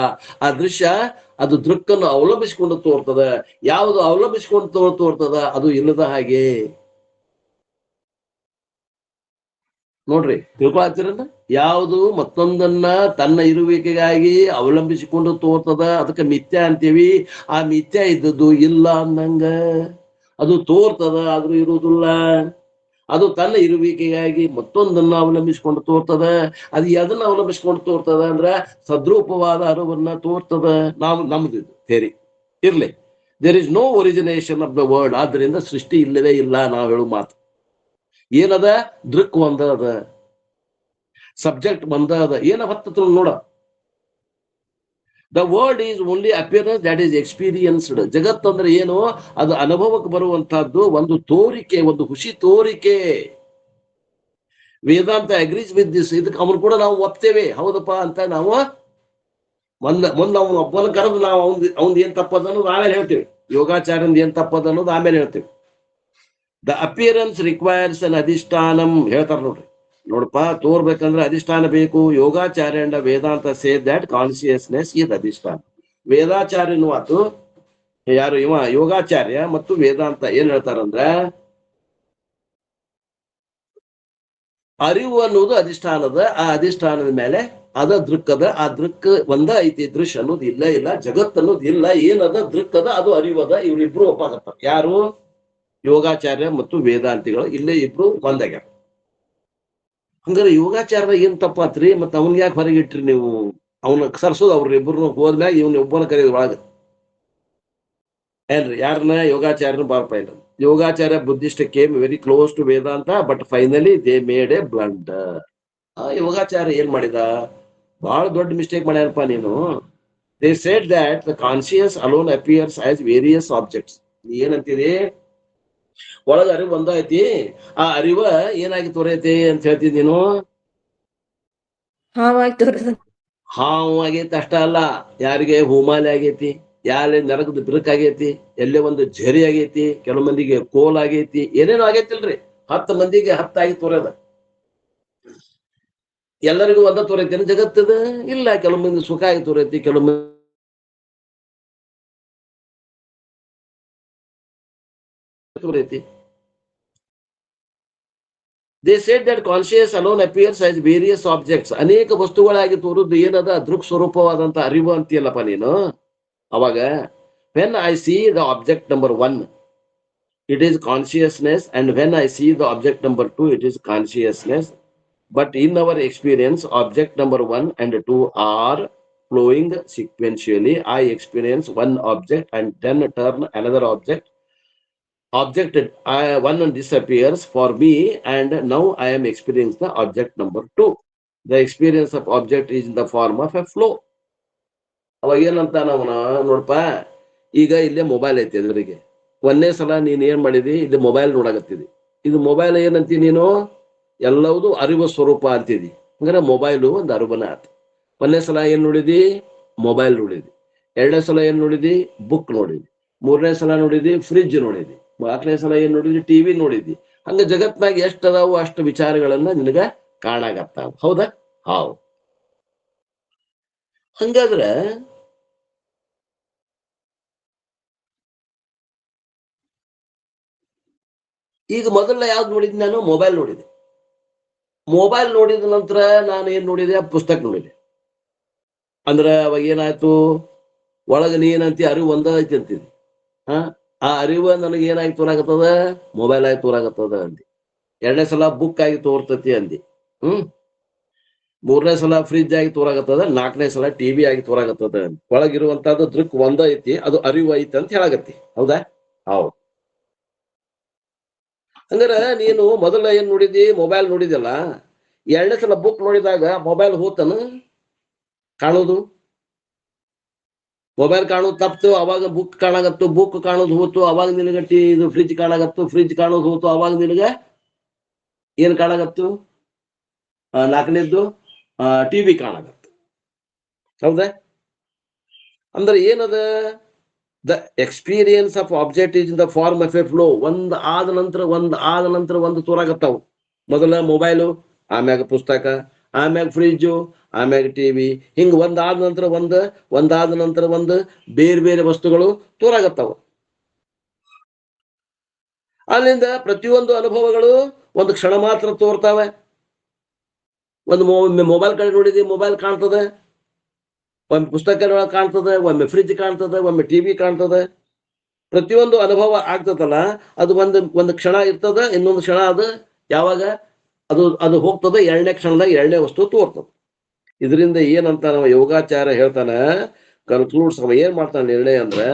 ಆ ದೃಶ್ಯ ಅದು ದೃಕ್ಕನ್ನು ಅವಲಂಬಿಸಿಕೊಂಡು ತೋರ್ತದ. ಯಾವುದು ಅವಲಂಬಿಸಿಕೊಂಡು ತೋರ್ತದ ಅದು ಇಲ್ಲದ ಹಾಗೆ. ನೋಡ್ರಿ, ತಿಳ್ಕೊಳ್ತೀರಲ್ಲ, ಯಾವುದು ಮತ್ತೊಂದನ್ನ ತನ್ನ ಇರುವಿಕೆಗಾಗಿ ಅವಲಂಬಿಸಿಕೊಂಡು ತೋರ್ತದ ಅದಕ್ಕೆ ಮಿಥ್ಯಾ ಅಂತೀವಿ. ಆ ಮಿಥ್ಯಾ ಇದ್ದದ್ದು ಇಲ್ಲ ಅನ್ನಂಗ. ಅದು ತೋರ್ತದ ಆದ್ರೂ ಇರುವುದಿಲ್ಲ. ಅದು ತನ್ನ ಇರುವಿಕೆಗಾಗಿ ಮತ್ತೊಂದನ್ನ ಅವಲಂಬಿಸಿಕೊಂಡು ತೋರ್ತದ. ಅದು ಎದನ್ನ ಅವಲಂಬಿಸಿಕೊಂಡು ತೋರ್ತದ ಅಂದ್ರ ಸದ್ರೂಪವಾದ ಅರಿವನ್ನ ತೋರ್ತದ. ನಾವು ನಮ್ದು ಥೇರಿ ಇರ್ಲಿ, there is no origination of the word. ಆದ್ರಿಂದ ಸೃಷ್ಟಿ ಇಲ್ಲವೇ ಇಲ್ಲ ನಾವು ಹೇಳು ಮಾತು. ಏನದ ದೃಕ್ ಒಂದ ಅದ, ಸಬ್ಜೆಕ್ಟ್ ಒಂದ ಅದ. ಏನ ಹತ್ತ ನೋಡ, the world is only appearance that is experienced. ಜಗತ್ ಅಂದ್ರೆ ಏನು, ಅದು ಅನುಭವಕ್ಕೆ ಬರುವಂತಹದ್ದು, ಒಂದು ತೋರಿಕೆ, ಒಂದು ಹುಸಿ ತೋರಿಕೆ. Vedanta agrees with this. ಇದಕ್ಕೆ ಅವನು ಕೂಡ ನಾವು ಒಪ್ತೇವೆ, ಹೌದಪ್ಪ ಅಂತ ನಾವು ಮುಂದೆ ಅವನು ಒಬ್ಬನ ಕರೆದು ನಾವು ಅವ್ನ್ ಏನ್ ತಪ್ಪದ ಅನ್ನೋದು ಆಮೇಲೆ ಹೇಳ್ತೇವೆ. ಯೋಗಾಚಾರ್ಯಂದ್ ಏನ್ ತಪ್ಪದ ಅನ್ನೋದು ಆಮೇಲೆ ಹೇಳ್ತೇವೆ. The appearance requires an adhishthanam ಹೇಳ್ತಾರ ನೋಡ್ರಿ. ನೋಡಪ್ಪ, ತೋರ್ಬೇಕಂದ್ರೆ ಅಧಿಷ್ಠಾನ ಬೇಕು. Yogacharya and Vedanta say that consciousness is adhishthana. ವೇದಾಚಾರ್ಯನು ಆತು, ಯಾರು ಇವ ಯೋಗಾಚಾರ್ಯ ಮತ್ತು ವೇದಾಂತ ಏನ್ ಹೇಳ್ತಾರಂದ್ರ ಅರಿವು ಅನ್ನೋದು ಅಧಿಷ್ಠಾನದ, ಆ ಅಧಿಷ್ಠಾನದ ಮೇಲೆ ಅದ ದೃಕ್ಕದ, ಆ ದೃಕ್ ಒಂದ ಐತಿ. ದೃಶ್ಯ ಅನ್ನೋದು ಇಲ್ಲ ಇಲ್ಲ, ಜಗತ್ ಅನ್ನೋದು ಇಲ್ಲ. ಏನದ ದೃಕ್ಕದ ಅದು ಅರಿವದ. ಇವ್ರಿಬ್ರು ಒಪ್ಪಾಗತ್ತಾರ. ಯಾರು ಯೋಗಾಚಾರ್ಯ ಮತ್ತು ವೇದಾಂತಿಗಳು ಇಲ್ಲೇ ಇಬ್ರು ಒಂದಾಗ್ಯಾರ. ಹಂಗಾರೆ ಯೋಗಾಚಾರ್ಯ ಏನ್ ತಪ್ಪಾತ್ರಿ? ಮತ್ತ ಅವನ್ ಯಾಕೆ ಹೊರಗಿಟ್ರಿ ನೀವು? ಅವನ ಸರ್ಸೋದು ಅವ್ರಿಬ್ರು ಹೋದ್ಮ್ಯಾಗ ಇವನ್ ಒಬ್ಬನ ಕರೆಯೋದು ಒಳಗ ಏನ್ರಿ? ಯಾರನ್ನ? ಯೋಗಾಚಾರ್ಯನ ಬಾರಪ್ಪ ಇಲ್ಲ. Yogacharya Buddhist came very close to Vedanta, but finally they made a blunder. ಆ ಯೋಗಾಚಾರ್ಯ ಏನ್ ಮಾಡಿದ? ಬಹಳ ದೊಡ್ಡ ಮಿಸ್ಟೇಕ್ ಮಾಡ್ಯಾರಪ್ಪ ನೀನು. They said that the conscious alone appears as various objects. ಏನಂತೀರಿ? ಒಳಗ ಅರಿವು ಒಂದ ಐತಿ, ಆ ಅರಿವ ಏನಾಗಿ ತೋರೈತಿ ಅಂತ ಹೇಳ್ತೀನಿ ನೀನು? ಹಾವು ಆಗೈತಿ ಅಷ್ಟ ಅಲ್ಲ, ಯಾರಿಗೆ ಹೂಮಾಲೆ ಆಗೈತಿ, ಯಾರೇ ನರಕದ ಬಿರುಕ್ ಆಗೈತಿ, ಎಲ್ಲೇ ಒಂದು ಝರಿ ಆಗೈತಿ, ಕೆಲವು ಮಂದಿಗೆ ಕೋಲ್ ಆಗೈತಿ, ಏನೇನು ಆಗೈತಿಲ್ರಿ. 10 ಮಂದಿಗೆ 10 ಆಗಿ ತೋರದ. ಎಲ್ಲರಿಗೂ ಒಂದ ತೋರೈತಿ ಜಗತ್ತದ? ಇಲ್ಲ. ಕೆಲವು ಮಂದಿ ಸುಖ ಆಗಿ ತೋರೈತಿ, ಕೆಲವು ಮಂದಿ ತೋರೈತಿ. They said that conscious alone appears as various objects. ಅನೇಕ ವಸ್ತುಗಳಾಗಿ ತೋರುದು ಏನದ? ದೃಕ್ ಸ್ವರೂಪವಾದಂತ ಅರಿವು ಅಂತೀಯಲ್ಲಪ್ಪ ನೀನು. ಅವಾಗ when I see the object number 1, it is consciousness, and when I see the object number 2, it is consciousness. But in our experience, object number 1 and 2 are flowing sequentially. I experience one object and then turn another object. Object one disappears for me, and now I am experiencing the object number 2. The experience of object is in the form of a flow. ಅವಾಗ ಏನಂತ ನಾವು ನೋಡಪ್ಪ, ಈಗ ಇಲ್ಲೇ mobile ಐತಿ ಎದುರಿಗೆ. ಒಂದೇ ಸಲ ನೀನ್ ಏನ್ ಮಾಡಿದಿ? ಇಲ್ಲಿ ಮೊಬೈಲ್ ನೋಡಾಕತ್ತಿದಿ. ಇದು ಮೊಬೈಲ್ ಏನಂತಿ ನೀನು? ಎಲ್ಲವುದು ಅರಿವು ಸ್ವರೂಪ ಅಂತಿದಿ. ಹಂಗಾರೆ ಮೊಬೈಲು ಒಂದು ಅರಿವನ ಆತ. ಒಂದೇ ಸಲ ಏನ್ ನೋಡಿದಿ? ಮೊಬೈಲ್ ನೋಡಿದಿ. 2ನೇ ಸಲ ಏನ್ ನೋಡಿದಿ? ಬುಕ್ ನೋಡಿದಿ. 3ನೇ ಸಲ ನೋಡಿದಿ? ಫ್ರಿಡ್ಜ್ ನೋಡಿದಿ. 4ನೇ ಸಲ ಏನ್ ನೋಡಿದಿ? ಟಿವಿ ನೋಡಿದಿ. ಹಂಗ ಜಗತ್ನಾಗ ಎಷ್ಟ್ ಅದಾವು ಅಷ್ಟು ವಿಚಾರಗಳನ್ನ ನಿನಗ ಕಾಣಾಗತ್ತಾವ. ಹೌದಾ? ಹೌದು. ಹಂಗಾದ್ರೆ ಈಗ ಮೊದಲ ಯಾವ್ದು ನೋಡಿದ್ ನಾನು? ಮೊಬೈಲ್ ನೋಡಿದೆ. ಮೊಬೈಲ್ ನೋಡಿದ ನಂತರ ನಾನು ಏನ್ ನೋಡಿದೆ? ಪುಸ್ತಕ ನೋಡಿದೆ. ಅಂದ್ರ ಅವಾಗ ಏನಾಯ್ತು? ಒಳಗ ನೀ ಏನಂತಿ ಅರಿವು ಒಂದ ಐತಿ ಅಂತೀನಿ. ಆ ಅರಿವು ನನಗೆ ಏನಾಗಿ ತೋರಾಗತ್ತದ? ಮೊಬೈಲ್ ಆಗಿ ತೋರಾಗತ್ತದ ಅಂದಿ. 2ನೇ ಸಲ ಬುಕ್ ಆಗಿ ತೋರ್ತತಿ ಅಂದಿ. 3ನೇ ಸಲ ಫ್ರಿಜ್ ಆಗಿ ತೋರಾಗತ್ತದ. 4ನೇ ಸಲ ಟಿವಿ ಆಗಿ ತೋರಾಗತ್ತದ ಅಂದಿ. ಒಳಗಿರುವಂತದ್ದು ದೃಕ್ ಒಂದ ಐತಿ, ಅದು ಅರಿವು ಐತಿ ಅಂತ ಹೇಳಾಗತ್ತಿ. ಹೌದಾ? ಹೌದು. ಹಂಗಾರ ನೀನು ಮೊದಲ ಏನ್ ನೋಡಿದಿ? ಮೊಬೈಲ್ ನೋಡಿದಲ್ಲ. 2ನೇ ಸಲ ಬುಕ್ ನೋಡಿದಾಗ ಮೊಬೈಲ್ ಹೋತನು ಕಾಣೋದು? ಮೊಬೈಲ್ ಕಾಣೋದು ತಪ್ತು, ಅವಾಗ ಬುಕ್ ಕಾಣಾಗತ್ತು. ಬುಕ್ ಕಾಣೋದು ಹೋತು, ಅವಾಗ ನಿನಗ ಇದು ಫ್ರಿಜ್ ಕಾಣಾಗತ್ತು. ಫ್ರಿಜ್ ಕಾಣೋದು ಹೋತು, ಅವಾಗ ನಿನಗ ಏನ್ ಕಾಣಾಗತ್ತು? 4ನೇದ್ದು ಟಿವಿ ಕಾಣಾಗತ್ತು. ಹೌದಾ? ಅಂದ್ರೆ ಏನದ? The experience of object is in the form of a flow. ಒಂದ್ ಆದ ನಂತರ ಒಂದು ತೋರಾಗತ್ತಾವ. ಮೊದಲ ಮೊಬೈಲು, ಆಮ್ಯಾಗ ಪುಸ್ತಕ, ಆಮ್ಯಾಗ ಫ್ರಿಜ್ಜು, ಆಮ್ಯಾಗ ಟಿವಿ, ಹಿಂಗ ಒಂದಾದ ನಂತರ ಒಂದು ಬೇರೆ ಬೇರೆ ವಸ್ತುಗಳು ತೋರಾಗತ್ತಾವ. ಅಲ್ಲಿಂದ ಪ್ರತಿಯೊಂದು ಅನುಭವಗಳು ಒಂದು ಕ್ಷಣ ಮಾತ್ರ ತೋರ್ತಾವೆ. ಒಂದು ಮೊಬೈಲ್ ಕಡೆ ನೋಡಿದಿ, ಮೊಬೈಲ್ ಕಾಣ್ತದೆ. ಒಮ್ಮೆ ಪುಸ್ತಕ ಕಾಣ್ತದೆ, ಒಮ್ಮೆ ಫ್ರಿಜ್ ಕಾಣ್ತದೆ, ಒಮ್ಮೆ ಟಿವಿ ಕಾಣ್ತದೆ. ಪ್ರತಿಯೊಂದು ಅನುಭವ ಆಗ್ತದಲ್ಲ, ಅದು ಒಂದು ಕ್ಷಣ ಇರ್ತದ. ಇನ್ನೊಂದು ಕ್ಷಣ ಅದು ಯಾವಾಗ ಅದು ಹೋಗ್ತದೆ, 2ನೇ ಕ್ಷಣದಾಗ 2ನೇ ವಸ್ತು ತೋರ್ತದೆ. ಇದರಿಂದ ಏನಂತ ನಾವು ಯೋಗಾಚಾರ ಹೇಳ್ತಾನ, ಕನ್ಕ್ಲೂಡ್ಸ್ ಏನ್ ಮಾಡ್ತಾನೆ ನಿರ್ಣಯ ಅಂದ್ರೆ,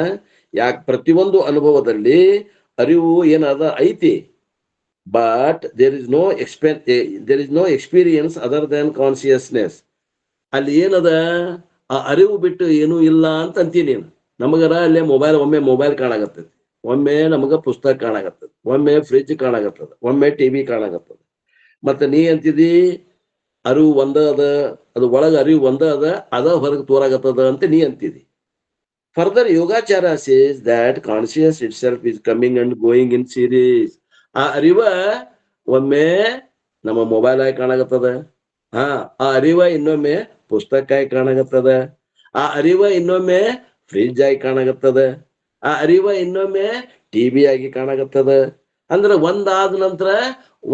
ಯಾಕೆ ಪ್ರತಿಯೊಂದು ಅನುಭವದಲ್ಲಿ ಅರಿವು ಏನದ ಐತಿ, but there is no experience other than consciousness. ಅಲ್ಲಿ ಏನದ? ಆ ಅರಿವು ಬಿಟ್ಟು ಏನೂ ಇಲ್ಲ ಅಂತ ಅಂತೀನಿ ನೀನು. ನಮಗರ ಅಲ್ಲೇ ಒಮ್ಮೆ ಮೊಬೈಲ್ ಕಾಣಾಗತ್ತದ, ಒಮ್ಮೆ ನಮಗ ಪುಸ್ತಕ ಕಾಣಾಗತ್ತದ, ಒಮ್ಮೆ ಫ್ರಿಜ್ ಕಾಣಾಗತ್ತದ, ಒಮ್ಮೆ ಟಿವಿ ಕಾಣಾಗತ್ತದ. ಮತ್ತೆ ನೀ ಅಂತಿದಿ ಅರಿವು ಒಂದ ಅದ, ಅದು ಒಳಗ ಅರಿವು ಒಂದ ಅದ ಹೊರಗೆ ತೋರಾಗತ್ತದ ಅಂತ ನೀ ಅಂತಿದಿ. Further Yogachara says that conscious itself is coming and going in series. ಆ ಅರಿವ ಒಮ್ಮೆ ನಮ್ಮ ಮೊಬೈಲ್ ಆಗಿ ಕಾಣಾಗತ್ತದ. ಆ ಅರಿವ ಇನ್ನೊಮ್ಮೆ ಪುಸ್ತಕ ಆಗಿ ಕಾಣಾಗತ್ತದ. ಆ ಅರಿವ ಇನ್ನೊಮ್ಮೆ ಫ್ರಿಜ್ ಆಗಿ ಕಾಣಾಗತ್ತದ. ಆ ಅರಿವ ಇನ್ನೊಮ್ಮೆ ಟಿವಿ ಆಗಿ ಕಾಣಾಗತ್ತದ. ಅಂದ್ರೆ ಒಂದಾದ ನಂತರ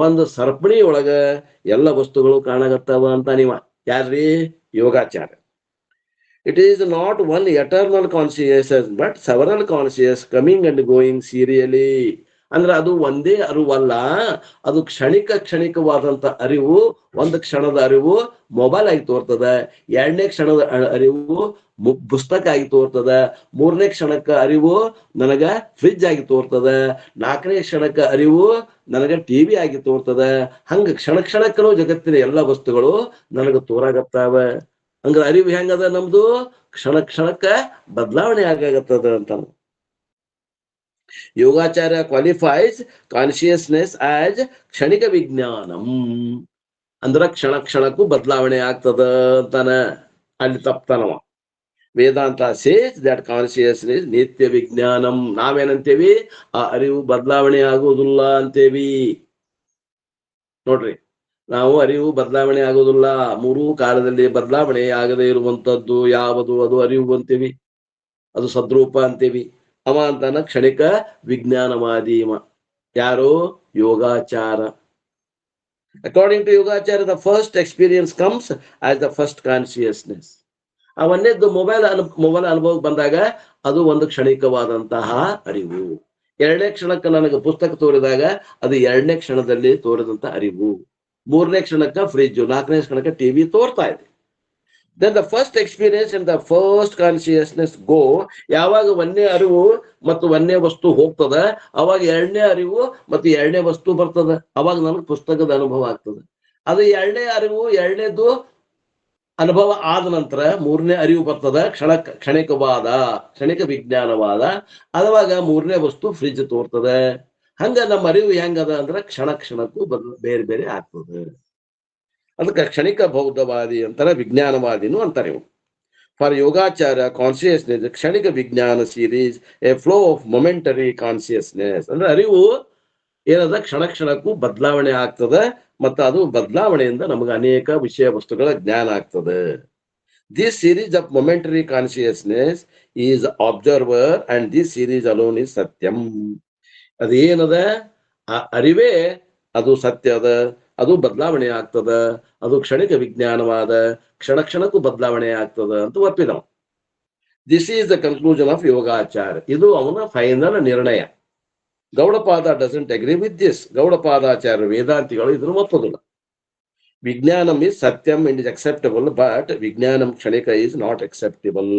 ಒಂದು ಸರಪಣಿ ಒಳಗ ಎಲ್ಲ ವಸ್ತುಗಳು ಕಾಣಾಗತ್ತವ ಅಂತ ನೀವ. ಯಾರ್ರಿ? ಯೋಗಾಚಾರ. It is not one eternal consciousness, but several conscious coming and going serially. ಅಂದ್ರೆ ಅದು ಒಂದೇ ಅರಿವಲ್ಲ, ಅದು ಕ್ಷಣಿಕವಾದಂತ ಅರಿವು. ಒಂದು ಕ್ಷಣದ ಅರಿವು ಮೊಬೈಲ್ ಆಗಿ ತೋರ್ತದ, 2ನೇ ಕ್ಷಣದ ಅರಿವು ಪುಸ್ತಕ ಆಗಿ ತೋರ್ತದ, 3ನೇ ಕ್ಷಣಕ್ಕ ಅರಿವು ನನಗ ಫ್ರಿಜ್ ಆಗಿ ತೋರ್ತದ, 4ನೇ ಕ್ಷಣಕ್ಕ ಅರಿವು ನನಗ ಟಿವಿ ಆಗಿ ತೋರ್ತದ. ಹಂಗ ಕ್ಷಣಕ್ಕೂ ಜಗತ್ತಿನ ಎಲ್ಲ ವಸ್ತುಗಳು ನನಗ ತೋರಾಗತ್ತಾವ. ಹಂಗ ಅರಿವು ಹೆಂಗದ? ನಮ್ದು ಕ್ಷಣಕ್ಕ ಬದಲಾವಣೆ ಆಗಾಗತ್ತದ ಅಂತ. ಯೋಗಾಚಾರ ಕ್ವಾಲಿಫೈಸ್ ಕಾನ್ಶಿಯಸ್ನೆಸ್ ಆಸ್ ಕ್ಷಣಿಕ ವಿಜ್ಞಾನಂ. ಅಂದ್ರ ಕ್ಷಣಕ್ಕೂ ಬದಲಾವಣೆ ಆಗ್ತದ ಅಂತಾನ. ಅಲ್ಲಿ ತಪ್ತಾನವ. ವೇದಾಂತ ಸೇಸ್ ದಟ್ ಕಾನ್ಶಿಯಸ್ನೆಸ್ ನಿತ್ಯ ವಿಜ್ಞಾನಂ. ನಾವೇನಂತೇವಿ? ಆ ಅರಿವು ಬದಲಾವಣೆ ಆಗುವುದಿಲ್ಲ ಅಂತೇವಿ. ನೋಡ್ರಿ, ನಾವು ಅರಿವು ಬದಲಾವಣೆ ಆಗೋದಿಲ್ಲ. 3 ಕಾಲದಲ್ಲಿ ಬದಲಾವಣೆ ಆಗದೆ ಇರುವಂತದ್ದು ಯಾವುದು? ಅದು ಅರಿವು ಅಂತೀವಿ, ಅದು ಸದ್ರೂಪ ಅಂತೀವಿ. ಅವ ಅಂತಾನ ಕ್ಷಣಿಕ ವಿಜ್ಞಾನವಾದಿ. ಯಾರು? Yogachara. According to Yogachara, the first experience comes as the first consciousness. ಅವನ್ನೇದ್ದು ಮೊಬೈಲ್ ಅನುಭವಕ್ಕೆ ಬಂದಾಗ ಅದು ಒಂದು ಕ್ಷಣಿಕವಾದಂತಹ ಅರಿವು. 2ನೇ ಕ್ಷಣಕ್ಕೆ ನನಗೆ ಪುಸ್ತಕ ತೋರಿದಾಗ ಅದು 2ನೇ ಕ್ಷಣದಲ್ಲಿ ತೋರಿದಂತ ಅರಿವು. 3ನೇ ಕ್ಷಣಕ್ಕ ಫ್ರಿಜ್, 4ನೇ ಕ್ಷಣಕ್ಕೆ ಟಿವಿ ತೋರ್ತಾ ಇದೆ. Then the first experience and the first consciousness go. ಯಾವಾಗ 1ನೇ ಅರಿವು ಮತ್ತು 1ನೇ ವಸ್ತು ಹೋಗ್ತದ, ಅವಾಗ 2ನೇ ಅರಿವು ಮತ್ತು 2ನೇ ವಸ್ತು ಬರ್ತದ. ಅವಾಗ ನನಗೆ ಪುಸ್ತಕದ ಅನುಭವ ಆಗ್ತದೆ. ಅದು 2ನೇ ಅರಿವು, 2ನೇದು ಅನುಭವ ಆದ ನಂತರ 3ನೇ ಅರಿವು ಬರ್ತದ. ಕ್ಷಣಿಕ ವಿಜ್ಞಾನವಾದ. ಅವಾಗ 3ನೇ ವಸ್ತು ಫ್ರಿಜ್ ತೋರ್ತದೆ. ಹಂಗ ನಮ್ಮ ಅರಿವು ಹೆಂಗದ ಅಂದ್ರೆ ಕ್ಷಣಕ್ಕೂ ಬೇರೆ ಬೇರೆ ಆಗ್ತದೆ. ಅದಕ್ಕೆ ಕ್ಷಣಿಕ ಬೌದ್ಧವಾದಿ ಅಂತಾರೆ, ವಿಜ್ಞಾನವಾದಿನೂ ಅಂತಾರೆ. ಫಾರ್ ಯೋಗಾಚಾರ ಕಾನ್ಶಿಯಸ್ನೆಸ್ ಕ್ಷಣಿಕ ವಿಜ್ಞಾನ series A flow of momentary consciousness. ಅಂದ್ರೆ ಅರಿವು ಏನದ ಕ್ಷಣಕ್ಕೂ ಬದಲಾವಣೆ ಆಗ್ತದೆ ಮತ್ತು ಅದು ಬದಲಾವಣೆಯಿಂದ ನಮಗೆ ಅನೇಕ ವಿಷಯ ವಸ್ತುಗಳ ಜ್ಞಾನ ಆಗ್ತದೆ. This series of momentary consciousness is observer and this series alone is ಸತ್ಯಂ. ಅದೇನದ ಆ ಅರಿವೇ ಅದು ಸತ್ಯ ಅದ, ಅದು ಬದಲಾವಣೆ ಆಗ್ತದ, ಅದು ಕ್ಷಣಿಕ ವಿಜ್ಞಾನವಾದ, ಕ್ಷಣಕ್ಕೂ ಬದಲಾವಣೆ ಆಗ್ತದ ಅಂತ ಒಪ್ಪಿದವ. This is the conclusion of Yogachara. ಇದು ಅವನ ಫೈನಲ್ ನಿರ್ಣಯ. Gaudapada doesn't agree with this. Gaudapadacharya ವೇದಾಂತಿಗಳು ಇದನ್ನು ಒಪ್ಪೋದಿಲ್ಲ. Vijnanam is satyam and is acceptable, but vijnanam kshanika is not acceptable.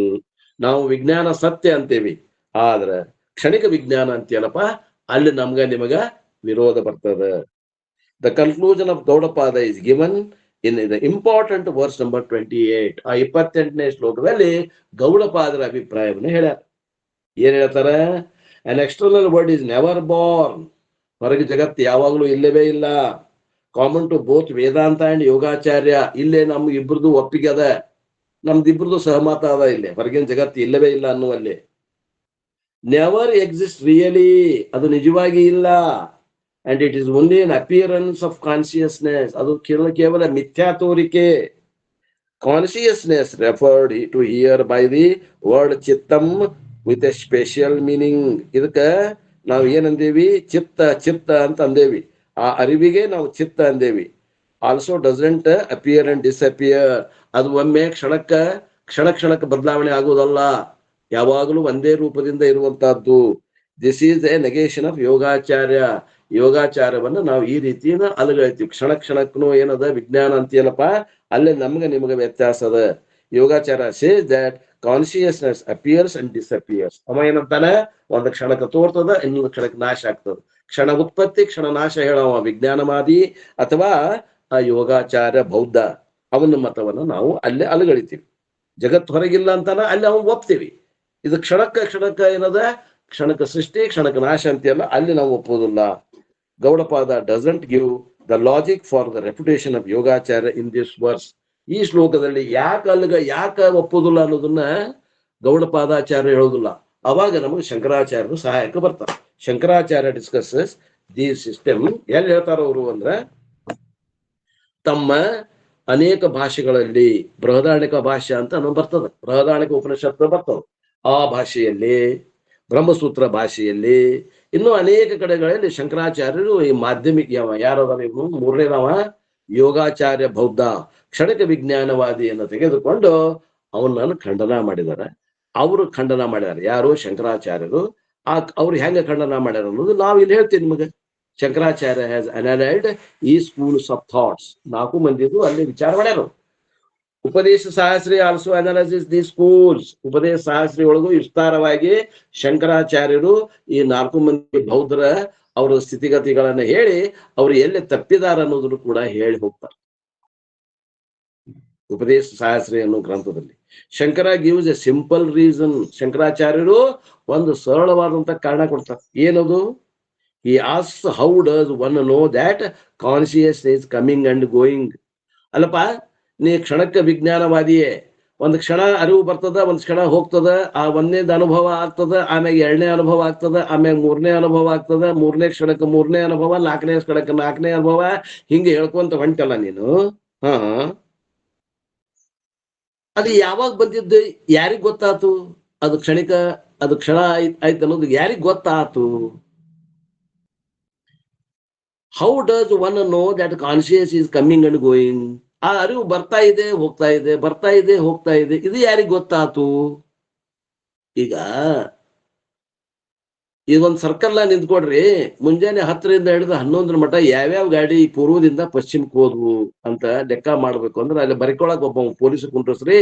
ನಾವು ವಿಜ್ಞಾನ ಸತ್ಯ ಅಂತೇವಿ, ಆದ್ರೆ ಕ್ಷಣಿಕ ವಿಜ್ಞಾನ ಅಂತೀಯಲ್ಲಪ್ಪ, ಅಲ್ಲಿ ನಿಮಗ ವಿರೋಧ ಬರ್ತದ. The conclusion of Gaudapada is given in the important verse number 28. ಆ 28ನೇ ಶ್ಲೋಕದಲ್ಲಿ ಗೌಡಪಾದರ ಅಭಿಪ್ರಾಯವನ್ನು ಹೇಳ್ಯಾರ. ಏನ್ ಹೇಳ್ತಾರ? An external world is never born. ಹೊರಗೆ ಜಗತ್ತು ಯಾವಾಗಲೂ ಇಲ್ಲವೇ ಇಲ್ಲ. Common to both Vedanta and Yogacharya. ಇಲ್ಲೇ ನಮ್ಗೆ ಇಬ್ಬರದು ಒಪ್ಪಿಗೆ ಅದ, ನಮ್ದಿಬ್ರದು ಸಹಮತ ಅದ. ಇಲ್ಲೇ ಹೊರಗಿನ ಜಗತ್ತು ಇಲ್ಲವೇ ಇಲ್ಲ ಅನ್ನುವಲ್ಲಿ. Never exist really. ಅದು ನಿಜವಾಗಿ ಇಲ್ಲ. And it is only an appearance of consciousness. ಅದು ಕೇವಲ ಮಿಥ್ಯಾ ತೋರಿಕೆ. Consciousness referred to here by the word chittam with a special meaning. ಇದಕ್ಕ ನಾವು ಏನಂದೇವಿ? ಚಿತ್ತ ಅಂತ ಅಂದೇವಿ. ಆ ಅರಿವಿಗೆ ನಾವು ಚಿತ್ತ ಅಂದೇವಿ. Also doesn't appear and disappear. ಅದು ಒಮ್ಮೆ ಕ್ಷಣಕ್ಕೆ ಬದಲಾವಣೆ ಆಗುವುದಲ್ಲ, ಯಾವಾಗಲೂ ಒಂದೇ ರೂಪದಿಂದ ಇರುವಂತಹದ್ದು. This is a negation of Yogacharya. ಯೋಗಾಚಾರವನ್ನು ನಾವು ಈ ರೀತಿಯಿಂದ ಅಲಗಳ್ತೀವಿ. ಕ್ಷಣಕ್ಕೂ ಏನದ ವಿಜ್ಞಾನ ಅಂತೀಯಲ್ಲಪ್ಪ, ಅಲ್ಲೇ ನಿಮಗೆ ವ್ಯತ್ಯಾಸ ಅದ. Yogachara says that consciousness appears and disappears. ಅವ ಏನಂತಾನೆ? ಒಂದು ಕ್ಷಣಕ್ಕೆ ತೋರ್ತದ, ಇನ್ನೊಂದು ಕ್ಷಣಕ್ಕೆ ನಾಶ ಆಗ್ತದ. ಕ್ಷಣ ಉತ್ಪತ್ತಿ ಕ್ಷಣ ನಾಶ ಹೇಳವ ವಿಜ್ಞಾನವಾದಿ ಅಥವಾ ಆ ಯೋಗಾಚಾರ್ಯ ಬೌದ್ಧ. ಅವನ ಮತವನ್ನು ನಾವು ಅಲ್ಲೇ ಅಲಗಳಿತೀವಿ. ಜಗತ್ತು ಹೊರಗಿಲ್ಲ ಅಂತಾನ ಅಲ್ಲಿ ಅವನು ಒಪ್ತೀವಿ. ಇದು ಕ್ಷಣಕ್ಕೆ ಏನದ? ಕ್ಷಣಕ್ಕೆ ಸೃಷ್ಟಿ ಕ್ಷಣಕ್ಕೆ ನಾಶ ಅಂತೆಲ್ಲ ಅಲ್ಲಿ ನಾವು ಒಪ್ಪೋದಿಲ್ಲ. Gaudapada doesn't give the logic for the reputation of Yogacharya in this verse. ಈ ಶ್ಲೋಕದಲ್ಲಿ ಯಾಕೆ ಒಪ್ಪೋದಿಲ್ಲ ಅನ್ನೋದನ್ನ ಗೌಡಪಾದಾಚಾರ್ಯ ಹೇಳೋದಿಲ್ಲ. ಅವಾಗ ನಮಗೆ ಶಂಕರಾಚಾರ್ಯರು ಸಹಾಯಕ್ಕೆ ಬರ್ತಾರೆ. Shankaracharya discusses the system. ಎಲ್ಲಿ ಹೇಳ್ತಾರ ಅವರು ಅಂದ್ರೆ, ತಮ್ಮ ಅನೇಕ ಭಾಷೆಗಳಲ್ಲಿ ಬೃಹದಾರಣ್ಯಕ ಭಾಷೆ ಅಂತ ಬರ್ತದೆ, ಬೃಹದಾರಣ್ಯಕ ಉಪನಿಷತ್ತು ಬರ್ತದೆ. ಆ ಭಾಷೆಯಲ್ಲಿ, ಬ್ರಹ್ಮಸೂತ್ರ ಭಾಷೆಯಲ್ಲಿ, ಇನ್ನು ಅನೇಕ ಕಡೆಗಳಲ್ಲಿ ಶಂಕರಾಚಾರ್ಯರು ಈ ಮಾಧ್ಯಮಿಕ ಯಾರದಾರ ಇವನು ಮೂರನೇದವ ಯೋಗಾಚಾರ್ಯ ಬೌದ್ಧ ಕ್ಷಣಿಕ ವಿಜ್ಞಾನವಾದಿಯನ್ನು ತೆಗೆದುಕೊಂಡು ಅವನನ್ನು ಖಂಡನ ಮಾಡಿದ್ದಾರೆ. ಅವರು ಖಂಡನ ಮಾಡಿದ್ದಾರೆ. ಯಾರು? ಶಂಕರಾಚಾರ್ಯರು. ಅವ್ರು ಹೆಂಗ ಖಂಡನ ಮಾಡ್ಯಾರ ಅನ್ನೋದು ನಾವು ಇಲ್ಲಿ ಹೇಳ್ತೀವಿ ನಿಮಗೆ. ಶಂಕರಾಚಾರ್ಯ ಹ್ಯಾಸ್ ಅನಲೈಸ್ಡ್ ಈ ಸ್ಕೂಲ್ಸ್ ಆಫ್ ಥಾಟ್ಸ್. 4 ಮಂದಿದು ಅಲ್ಲಿ ವಿಚಾರ ಮಾಡ್ಯಾರ. ಉಪದೇಶ ಸಹಸ್ರಿ ಆಲ್ಸೋ ಅನಲೈಸಿಸ್ ದಿ ಸ್ಕೂಲ್ಸ್. ಉಪದೇಶ ಸಹಸ್ರಿ ಒಳಗೂ ವಿಸ್ತಾರವಾಗಿ ಶಂಕರಾಚಾರ್ಯರು ಈ 4 ಮಂದಿ ಬೌದ್ಧರ ಅವರ ಸ್ಥಿತಿಗತಿಗಳನ್ನ ಹೇಳಿ ಅವ್ರು ಎಲ್ಲಿ ತಪ್ಪಿದಾರ ಅನ್ನೋದನ್ನು ಕೂಡ ಹೇಳಿ ಹೋಗ್ತಾರೆ ಉಪದೇಶ ಸಹಸ್ರಿ ಅನ್ನೋ ಗ್ರಂಥದಲ್ಲಿ. Shankara gives a simple reason. ಶಂಕರಾಚಾರ್ಯರು ಒಂದು ಸರಳವಾದಂತ ಕಾರಣ ಕೊಡ್ತಾರೆ. ಏನದು? He asks, how does one know that consciousness is coming and going? ಅಲ್ಲಪ್ಪ, ನೀ ಕ್ಷಣಕ್ಕೆ ವಿಜ್ಞಾನವಾದಿಯೇ. ಒಂದು ಕ್ಷಣ ಅರಿವು ಬರ್ತದ, ಒಂದ್ ಕ್ಷಣ ಹೋಗ್ತದ. ಆ ಒಂದನೇದ ಅನುಭವ ಆಗ್ತದ, ಆಮ್ಯಾಗ 2ನೇ ಅನುಭವ ಆಗ್ತದ, ಆಮ್ಯಾಗ 3ನೇ ಅನುಭವ ಆಗ್ತದ, 3ನೇ ಕ್ಷಣಕ್ಕೆ 3ನೇ ಅನುಭವ, 4ನೇ ಕ್ಷಣಕ್ಕೆ 4ನೇ ಅನುಭವ, ಹಿಂಗೆ ಹೇಳ್ಕೊಂತ ಹೊಂಟಲ್ಲ ನೀನು. ಅದು ಯಾವಾಗ ಬಂದಿದ್ದು ಯಾರಿಗ್ ಗೊತ್ತಾತು? ಅದು ಕ್ಷಣ ಆಯ್ತು ಅನ್ನೋದು ಯಾರಿಗ್ ಗೊತ್ತಾತು? How does one know that conscious is coming and going? ಆ ಅರಿವು ಬರ್ತಾ ಇದೆ ಹೋಗ್ತಾ ಇದೆ, ಬರ್ತಾ ಇದೆ ಹೋಗ್ತಾ ಇದೆ, ಇದು ಯಾರಿಗ್ ಗೊತ್ತಾತು? ಈಗ ಇದೊಂದು ಸರ್ಕಲ್ ನಿಂತ್ಕೊಡ್ರಿ, ಮುಂಜಾನೆ 10ರಿಂದ ಹಿಡಿದು 11 ಮಟ ಯಾವ್ಯಾವ ಗಾಡಿ ಪೂರ್ವದಿಂದ ಪಶ್ಚಿಮಕ್ಕೆ ಹೋದ್ವು ಅಂತ ಲೆಕ್ಕ ಮಾಡ್ಬೇಕು ಅಂದ್ರೆ ಅಲ್ಲಿ ಬರಿಕೊಳಕ್ ಒಬ್ಬ ಪೊಲೀಸ್ ಕುಂಟ್ರಸ್ರಿ,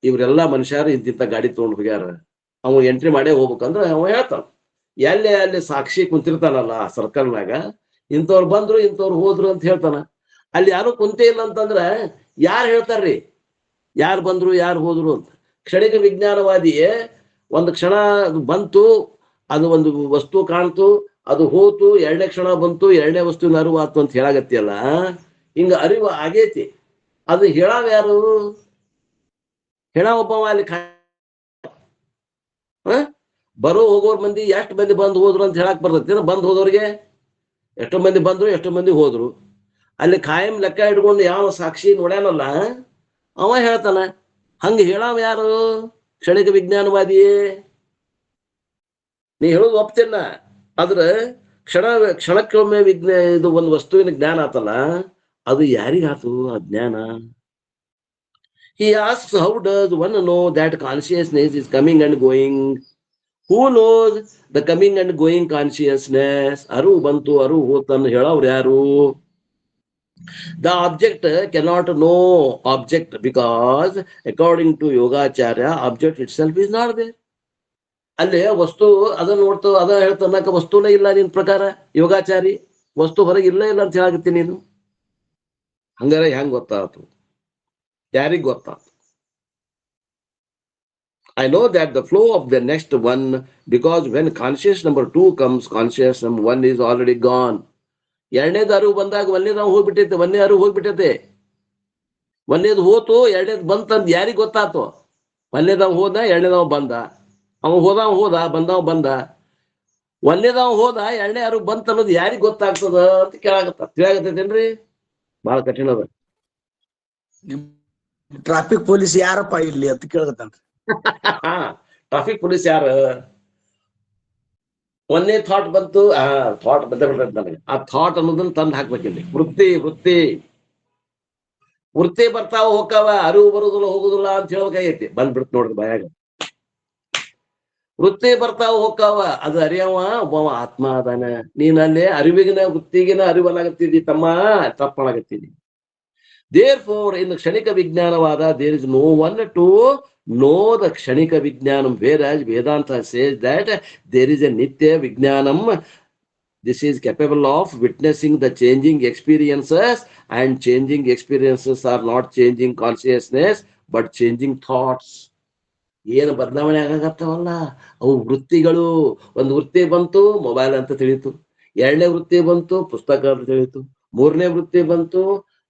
ಇವ್ರೆಲ್ಲಾ ಮನುಷ್ಯರು ಇಂತಿಂತ ಗಾಡಿ ತಗೊಂಡ್ ಹೋಗ್ಯಾರ, ಅವ ಎಂಟ್ರಿ ಮಾಡೇ ಹೋಗ್ಬೇಕಂದ್ರ ಅವ ಹೇಳ್ತಾನ. ಅಲ್ಲಿ ಸಾಕ್ಷಿ ಕುಂತಿರ್ತಾನಲ್ಲ ಆ ಸರ್ಕಲ್ನಾಗ, ಇಂಥವ್ರು ಬಂದ್ರು ಇಂಥವ್ರು ಹೋದ್ರು ಅಂತ ಹೇಳ್ತಾನ. ಅಲ್ಲಿ ಯಾರು ಕುಂತೇ ಇಲ್ಲ ಅಂತಂದ್ರ ಯಾರು ಹೇಳ್ತಾರ್ರಿ ಯಾರು ಬಂದ್ರು ಯಾರು ಹೋದ್ರು ಅಂತ? ಕ್ಷಣಿಕ ವಿಜ್ಞಾನವಾದಿಯೇ ಒಂದು ಕ್ಷಣ ಬಂತು, ಅದು ಒಂದು ವಸ್ತು ಕಾಣ್ತು, ಅದು ಹೋತು, 2ನೇ ಕ್ಷಣ ಬಂತು, 2ನೇ ವಸ್ತುವಿನ ಅರಿವು ಆತು ಅಂತ ಹೇಳಾಗತ್ತಿಯಲ್ಲ. ಹಿಂಗ ಅರಿವು ಆಗೇತಿ. ಅದು ಹೇಳಾವ ಯಾರು? ಒಬ್ಬ ಅಲ್ಲಿ ಬರೋ ಹೋಗೋರ್ ಮಂದಿ ಎಷ್ಟು ಮಂದಿ ಬಂದು ಹೋದ್ರು ಅಂತ ಹೇಳಕ್ ಬರ್ತೈತಿ? ಬಂದು ಹೋದವ್ರಿಗೆ ಎಷ್ಟೋ ಮಂದಿ ಬಂದ್ರು, ಎಷ್ಟೋ ಮಂದಿ ಹೋದ್ರು. ಅಲ್ಲಿ ಖಾಯಂ ಲೆಕ್ಕ ಇಟ್ಕೊಂಡು ಯಾವ ಸಾಕ್ಷಿ ನೋಡ್ಯಾನಲ್ಲ ಅವ ಹೇಳ್ತಾನ. ಹಂಗ ಹೇಳಾವ ಯಾರು? ಕ್ಷಣಿಕ ವಿಜ್ಞಾನವಾದಿಯೇ. ನೀ ಹೇಳೋದು ಒಪ್ತೇನ, ಆದ್ರ ಕ್ಷಣಕ್ಕೊಮ್ಮೆ ಇದು ಒಂದು ವಸ್ತುವಿನ ಜ್ಞಾನ ಆತಲ್ಲ, ಅದು ಯಾರಿಗಾತು ಆ ಜ್ಞಾನ? He asks, how does one know that consciousness is coming and going? Who knows the coming and going consciousness? ಅರು ಬಂತು ಅರು ಹೋತನ್ನು ಹೇಳವ್ರು ಯಾರು? The object cannot know object because according to Yogacharya, object itself is not there. ಅಲ್ಲಿ ವಸ್ತು ಅದನ್ನ ನೋಡ್ತು ಅದ ಹೇಳ್ತಾನಕ ವಸ್ತುನೇ ಇಲ್ಲ ನಿನ್ ಪ್ರಕಾರ ಯೋಗಾಚಾರಿ. ವಸ್ತು ಹೊರಗೆ ಇಲ್ಲ ಅಂತ ಹೇಳಾಕತ್ತೀನಿ ನೀನು. ಹಂಗಾರೆ ಹೆಂಗ್ ಗೊತ್ತಾಯ್ತು? ಯಾರಿಗ್ ಗೊತ್ತಾಯ್ತು? I know that the flow of the next one, because when conscious number 2 comes, conscious number 1 is already gone. ಎರಡನೇದು ಅರಿವು ಬಂದಾಗ ಒಂದೇದಾವ್ ಹೋಗ್ಬಿಟ್ಟೈತೆ, ಒಂದೇ ಅರಿವು ಹೋಗ್ಬಿಟ್ಟೈತೆ. ಒಂದೇದು ಹೋತು, ಎರಡನೇದು ಬಂತಂದ್ ಯಾರಿಗ್ ಗೊತ್ತಾತು? ಒಂದೇದಾವ್ ಹೋದ, ಎರಡನೇದಾವ್ ಬಂದ. ಅವ ಹೋದ, ಬಂದ. ಒಂದೇದಾವ್ ಹೋದ, ಎರಡನೇ ಅರಿವು ಬಂತ ಅನ್ನೋದು ಯಾರಿಗ್ ಗೊತ್ತಾಗ್ತದ ಅಂತ ತಿಳಿಯಾಗತ್ತೇನ್ರಿ? ಬಹಳ ಕಠಿಣ ಅದ. ಟ್ರಾಫಿಕ್ ಪೊಲೀಸ್ ಯಾರಪ್ಪ ಇಲ್ಲಿ ಅಂತ ಕೇಳಕತ್ತನ್ರಿ. ಟ್ರಾಫಿಕ್ ಪೊಲೀಸ್ ಯಾರು? ಒಂದೇ ಥಾಟ್ ಬಂತು, ಥಾಟ್ ಬಂದ ನನಗೆ. ಆ ಥಾಟ್ ಅನ್ನೋದನ್ನ ತಂದು ಹಾಕ್ಬೇಕಿಲ್ಲಿ. ವೃತ್ತಿ ಬರ್ತಾವ ಹೋಗ್ತಾವ, ಅರಿವು ಬರುದಿಲ್ಲ ಹೋಗುದಿಲ್ಲ ಅಂತ ಹೇಳ್ಬೇಕಾಗೈತಿ. ಬಂದ್ಬಿಡ್ತು ನೋಡ್ರಿ ಬಾಯಾಗ. ವೃತ್ತಿ ಬರ್ತಾವ ಹೋಗ್ತಾವ, ಅದು ಅರಿಯವ ಒಬ್ಬವ ಆತ್ಮ ಅದಾನ. ನೀನಲ್ಲಿ ಅರಿವಿಗಿನ ವೃತ್ತಿಗಿನ ಅರಿವನ್ನಾಗತ್ತಿದ್ದಿ ತಮ್ಮ, ತಪ್ಪಳಾಗತ್ತೀನಿ. Therefore, in the kshanika vijnanavada, there is no one to know the kshanika vijnanam, whereas Vedanta says that there is a nitya vijnanam. This is capable of witnessing the changing experiences, and changing experiences are not changing consciousness, but changing thoughts. ಏನು ಬದಲಾವಣೆ ಆಗಾಗತ್ತವಲ್ಲ ಅವು ವೃತ್ತಿಗಳು. ಒಂದು ವೃತ್ತಿ ಬಂತು, mobile ಅಂತ ತಿಳಿತು. ಎರಡನೇ ವೃತ್ತಿ ಬಂತು, ಪುಸ್ತಕ ಅಂತ ತಿಳಿತು. ಮೂರನೇ ವೃತ್ತಿ ಬಂತು,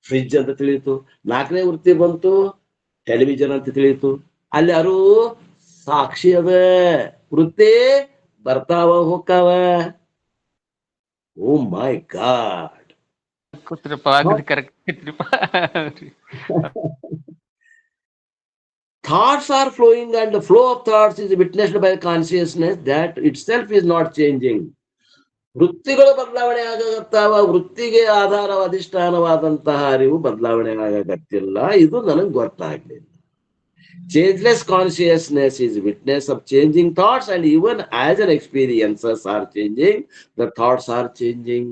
ಫ್ರಿಡ್ಜ್ ಅಂತ ತಿಳಿಯಿತು. ನಾಲ್ಕನೇ ವೃತ್ತಿ ಬಂತು, ಟೆಲಿವಿಷನ್ ಅಂತ ತಿಳಿಯಿತು. ಅಲ್ಲಿ ಅರು ಸಾಕ್ಷಿ ಅದ, ವೃತ್ತಿ ಬರ್ತಾವ ಹೋಗ್ತಾವ. ಓ ಮೈ god. Thoughts are flowing, and the flow of thoughts is witnessed by consciousness that itself is not changing. ವೃತ್ತಿಗಳು ಬದಲಾವಣೆ ಆಗತ್ತಾವ. ವೃತ್ತಿಗೆ ಆಧಾರ ಅಧಿಷ್ಠಾನವಾದಂತಹ ಅರಿವು ಬದಲಾವಣೆ ಆಗತ್ತಿಲ್ಲ. ಇದು ನನಗೆ ಗೊತ್ತಾಗ್ಲಿಲ್ಲ. Changeless consciousness is witness of changing thoughts, and even as an experiences are changing, the thoughts are changing.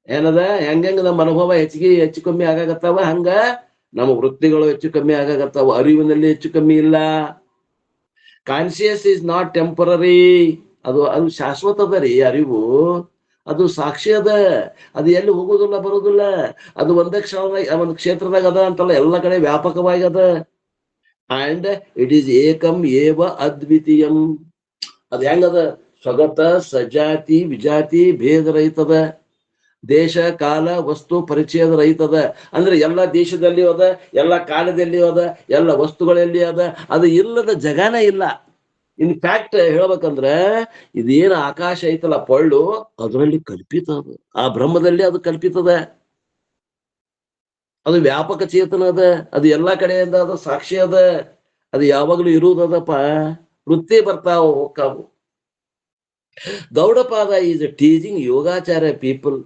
ಏನದ ಹೆಂಗ ನಮ್ಮ ಅನುಭವ ಹೆಚ್ಚು ಕಮ್ಮಿ ಆಗಾಗತ್ತಾವ, ಹಂಗ ನಮ್ಮ ವೃತ್ತಿಗಳು ಹೆಚ್ಚು ಕಮ್ಮಿ ಆಗಾಗತ್ತಾವ. ಅರಿವಿನಲ್ಲಿ ಹೆಚ್ಚು ಕಮ್ಮಿ ಇಲ್ಲ. Conscious is not temporary. ಅದು ಶಾಶ್ವತದ ರೀ ಅರಿವು. ಅದು ಸಾಕ್ಷಿ ಅದ. ಅದು ಎಲ್ಲಿ ಹೋಗುದಿಲ್ಲ ಬರುದಿಲ್ಲ. ಅದು ಒಂದೇ ಒಂದು ಕ್ಷೇತ್ರದಾಗ ಅದ ಅಂತಲ್ಲ, ಎಲ್ಲ ಕಡೆ ವ್ಯಾಪಕವಾಗಿ ಅದ. ಅಂಡ್ ಇಟ್ ಈಸ್ ಏಕಂ ಏವ ಅದ್ವಿತೀಯಂ. ಅದು ಹೆಂಗದ? ಸ್ವಗತ ಸಜಾತಿ ವಿಜಾತಿ ಭೇದ ರಹಿತದ. ದೇಶ ಕಾಲ ವಸ್ತು ಪರಿಚಯದ ರಹಿತದ. ಅಂದ್ರೆ ಎಲ್ಲ ದೇಶದಲ್ಲಿ ಅದ, ಎಲ್ಲ ಕಾಲದಲ್ಲಿ ಅದ, ಎಲ್ಲ ವಸ್ತುಗಳಲ್ಲಿ ಅದ. ಅದು ಇಲ್ಲದ ಜಗನೇ ಇಲ್ಲ. ಇನ್ ಫ್ಯಾಕ್ಟ್ ಹೇಳ್ಬೇಕಂದ್ರ ಇದೇನು ಆಕಾಶ ಐತಲ್ಲ ಪೊಳ್ಳು, ಅದರಲ್ಲಿ ಕಲ್ಪಿತ ಅದು. ಆ ಬ್ರಹ್ಮದಲ್ಲಿ ಅದು ಕಲ್ಪಿತದ. ಅದು ವ್ಯಾಪಕ ಚೇತನ ಅದ. ಅದು ಎಲ್ಲಾ ಕಡೆಯಿಂದ ಅದು ಸಾಕ್ಷಿ ಅದ. ಅದು ಯಾವಾಗ್ಲೂ ಇರುವುದದಪ್ಪ. ವೃತ್ತಿ ಬರ್ತಾವ ಹೋಗ್ತಾವು. Gaudapada is teaching Yogacharya people.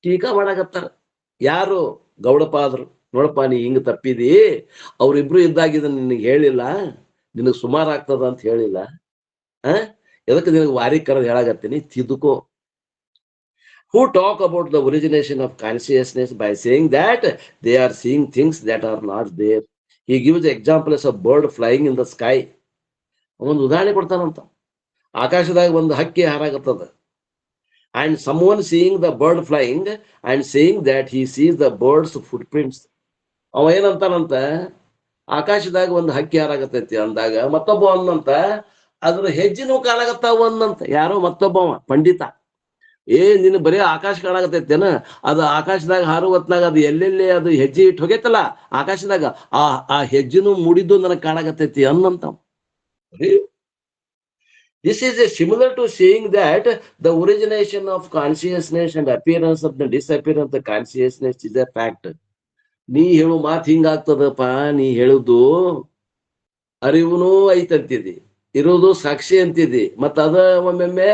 ಟೀಕಾ ಮಾಡಾಕತ್ತಾರ. ಯಾರು? ಗೌಡಪಾದರು. ನೋಡಪ್ಪ, ನೀ ಹಿಂಗ ತಪ್ಪಿದಿ. ಅವ್ರಿಬ್ರು ಇದ್ದಾಗ ಇದನ್ನ ನಿನಗೆ ಹೇಳಿಲ್ಲ, ನಿನಗ್ ಸುಮಾರು ಆಗ್ತದ ಅಂತ ಹೇಳಿಲ್ಲ. ಎದಕ್ಕೆ ನಿನಗೆ ವಾರಿ ಕರೆದು ಹೇಳಾಗತ್ತೀನಿ, ತಿದ್ದುಕೋ. Who talk about the origination of consciousness by saying that they are seeing things that are not there. He gives examples of bird flying in the sky. ಒಂದು ಉದಾಹರಣೆ ಕೊಡ್ತಾನಂತ. ಆಕಾಶದಾಗ ಒಂದು ಹಕ್ಕಿ ಹಾರಾಗತ್ತದ. And someone seeing the bird flying and saying that he sees the bird's footprints. ಅವ ಏನಂತಾನಂತ, ಆಕಾಶದಾಗ ಒಂದು ಹಕ್ಕಿ ಹಾರಾಗತ್ತೈತಿ ಅಂದಾಗ ಮತ್ತೊಬ್ಬ ಅಂದಂತ ಅದ್ರ ಹೆಜ್ಜೆನೂ ಕಾಣಾಗತ್ತಾವ ಅಂದಂತ. ಯಾರೋ ಮತ್ತೊಬ್ಬವ ಪಂಡಿತ, ನಿನ್ನ ಬರೀ ಆಕಾಶ ಕಾಣಾಗತ್ತೈತೇನ? ಅದು ಆಕಾಶದಾಗ ಹಾರುವತ್ನಾಗ ಅದು ಎಲ್ಲೆಲ್ಲಿ ಅದು ಹೆಜ್ಜೆ ಇಟ್ಟು ಹೋಗೈತಲ್ಲ ಆಕಾಶದಾಗ, ಆ ಹೆಜ್ಜೆನೂ ಮೂಡಿದ್ದು ನನಗೆ ಕಾಣಾಗತ್ತೈತಿ ಅನ್ನಂತ. This is a similar to saying that the origination of consciousness and appearance of the disappearance of the consciousness is a fact. ನೀ ಹೇಳು ಮಾತು ಹಿಂಗಾಗ್ತದಪ್ಪ, ನೀ ಹೇಳುದು ಅರಿವುನೂ ಐತಂತಿದಿ, ಇರುವುದು ಸಾಕ್ಷಿ ಅಂತಿದಿ, ಮತ್ತ ಅದ ಒಮ್ಮೊಮ್ಮೆ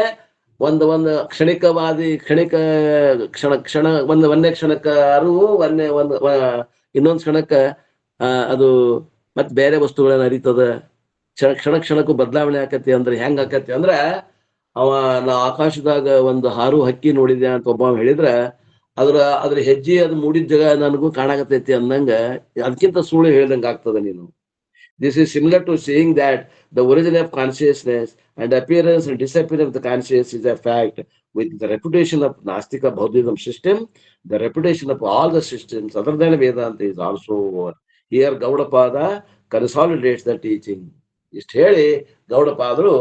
ಒಂದು ಕ್ಷಣಿಕವಾದಿ ಕ್ಷಣ ಒಂದೇ ಕ್ಷಣಕ್ಕ ಅರಿವು ಇನ್ನೊಂದ್ ಕ್ಷಣಕ್ಕ ಅದು ಮತ್ ಬೇರೆ ವಸ್ತುಗಳನ್ನ ಅರಿತದ. ಕ್ಷಣಕ್ಕೂ ಬದಲಾವಣೆ ಆಕತಿ. ಅಂದ್ರೆ ಹೆಂಗ್ ಆಕತಿ ಅಂದ್ರ ನಾ ಆಕಾಶದಾಗ ಒಂದು ಹಾರು ಹಕ್ಕಿ ನೋಡಿದೆ ಅಂತ ಒಬ್ಬ ಹೇಳಿದ್ರ ಅದ್ರ ಹೆಜ್ಜೆ ಅದು ಮೂಡಿದ ಜಾಗ ನನಗೂ ಕಾಣಾಕತೈತಿ ಅಂದಂಗ ಅದಕ್ಕಿಂತ ಸುಳ್ಳು ಹೇಳ್ದಂಗ ಆಗ್ತದ ನೀನು. This is similar to saying that the origin of consciousness and appearance and disappearance of the consciousness is a fact. With the reputation of Nastika Buddhism system, the reputation of all the systems other than Vedanta is also over. Here Gaudapada consolidates the teaching. ಇಷ್ಟು ಹೇಳಿ ಗೌಡಪಾದರು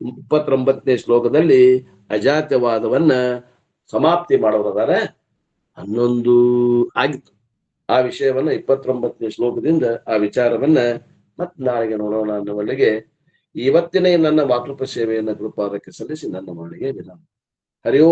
29ನೇ ಶ್ಲೋಕದಲ್ಲಿ ಅಜಾತ್ಯವಾದವನ್ನ ಸಮಾಪ್ತಿ ಮಾಡೋದಾರೆ. 11 ಆಗಿತ್ತು. ಆ ವಿಷಯವನ್ನ 29ನೇ ಶ್ಲೋಕದಿಂದ ಆ ವಿಚಾರವನ್ನ ಮತ್ ನಾಳೆಗೆ ನೋಡೋಣ ಅನ್ನುವಲ್ಲಿಗೆ ಇವತ್ತಿನ ನನ್ನ ಮಾತೃಪ ಸೇವೆಯನ್ನ ಕೃಪಾದಕ್ಕೆ ಸಲ್ಲಿಸಿ ನನ್ನ ಮಾಳಿಗೆ ವಿರಾಮ. ಹರಿ ಓಂ.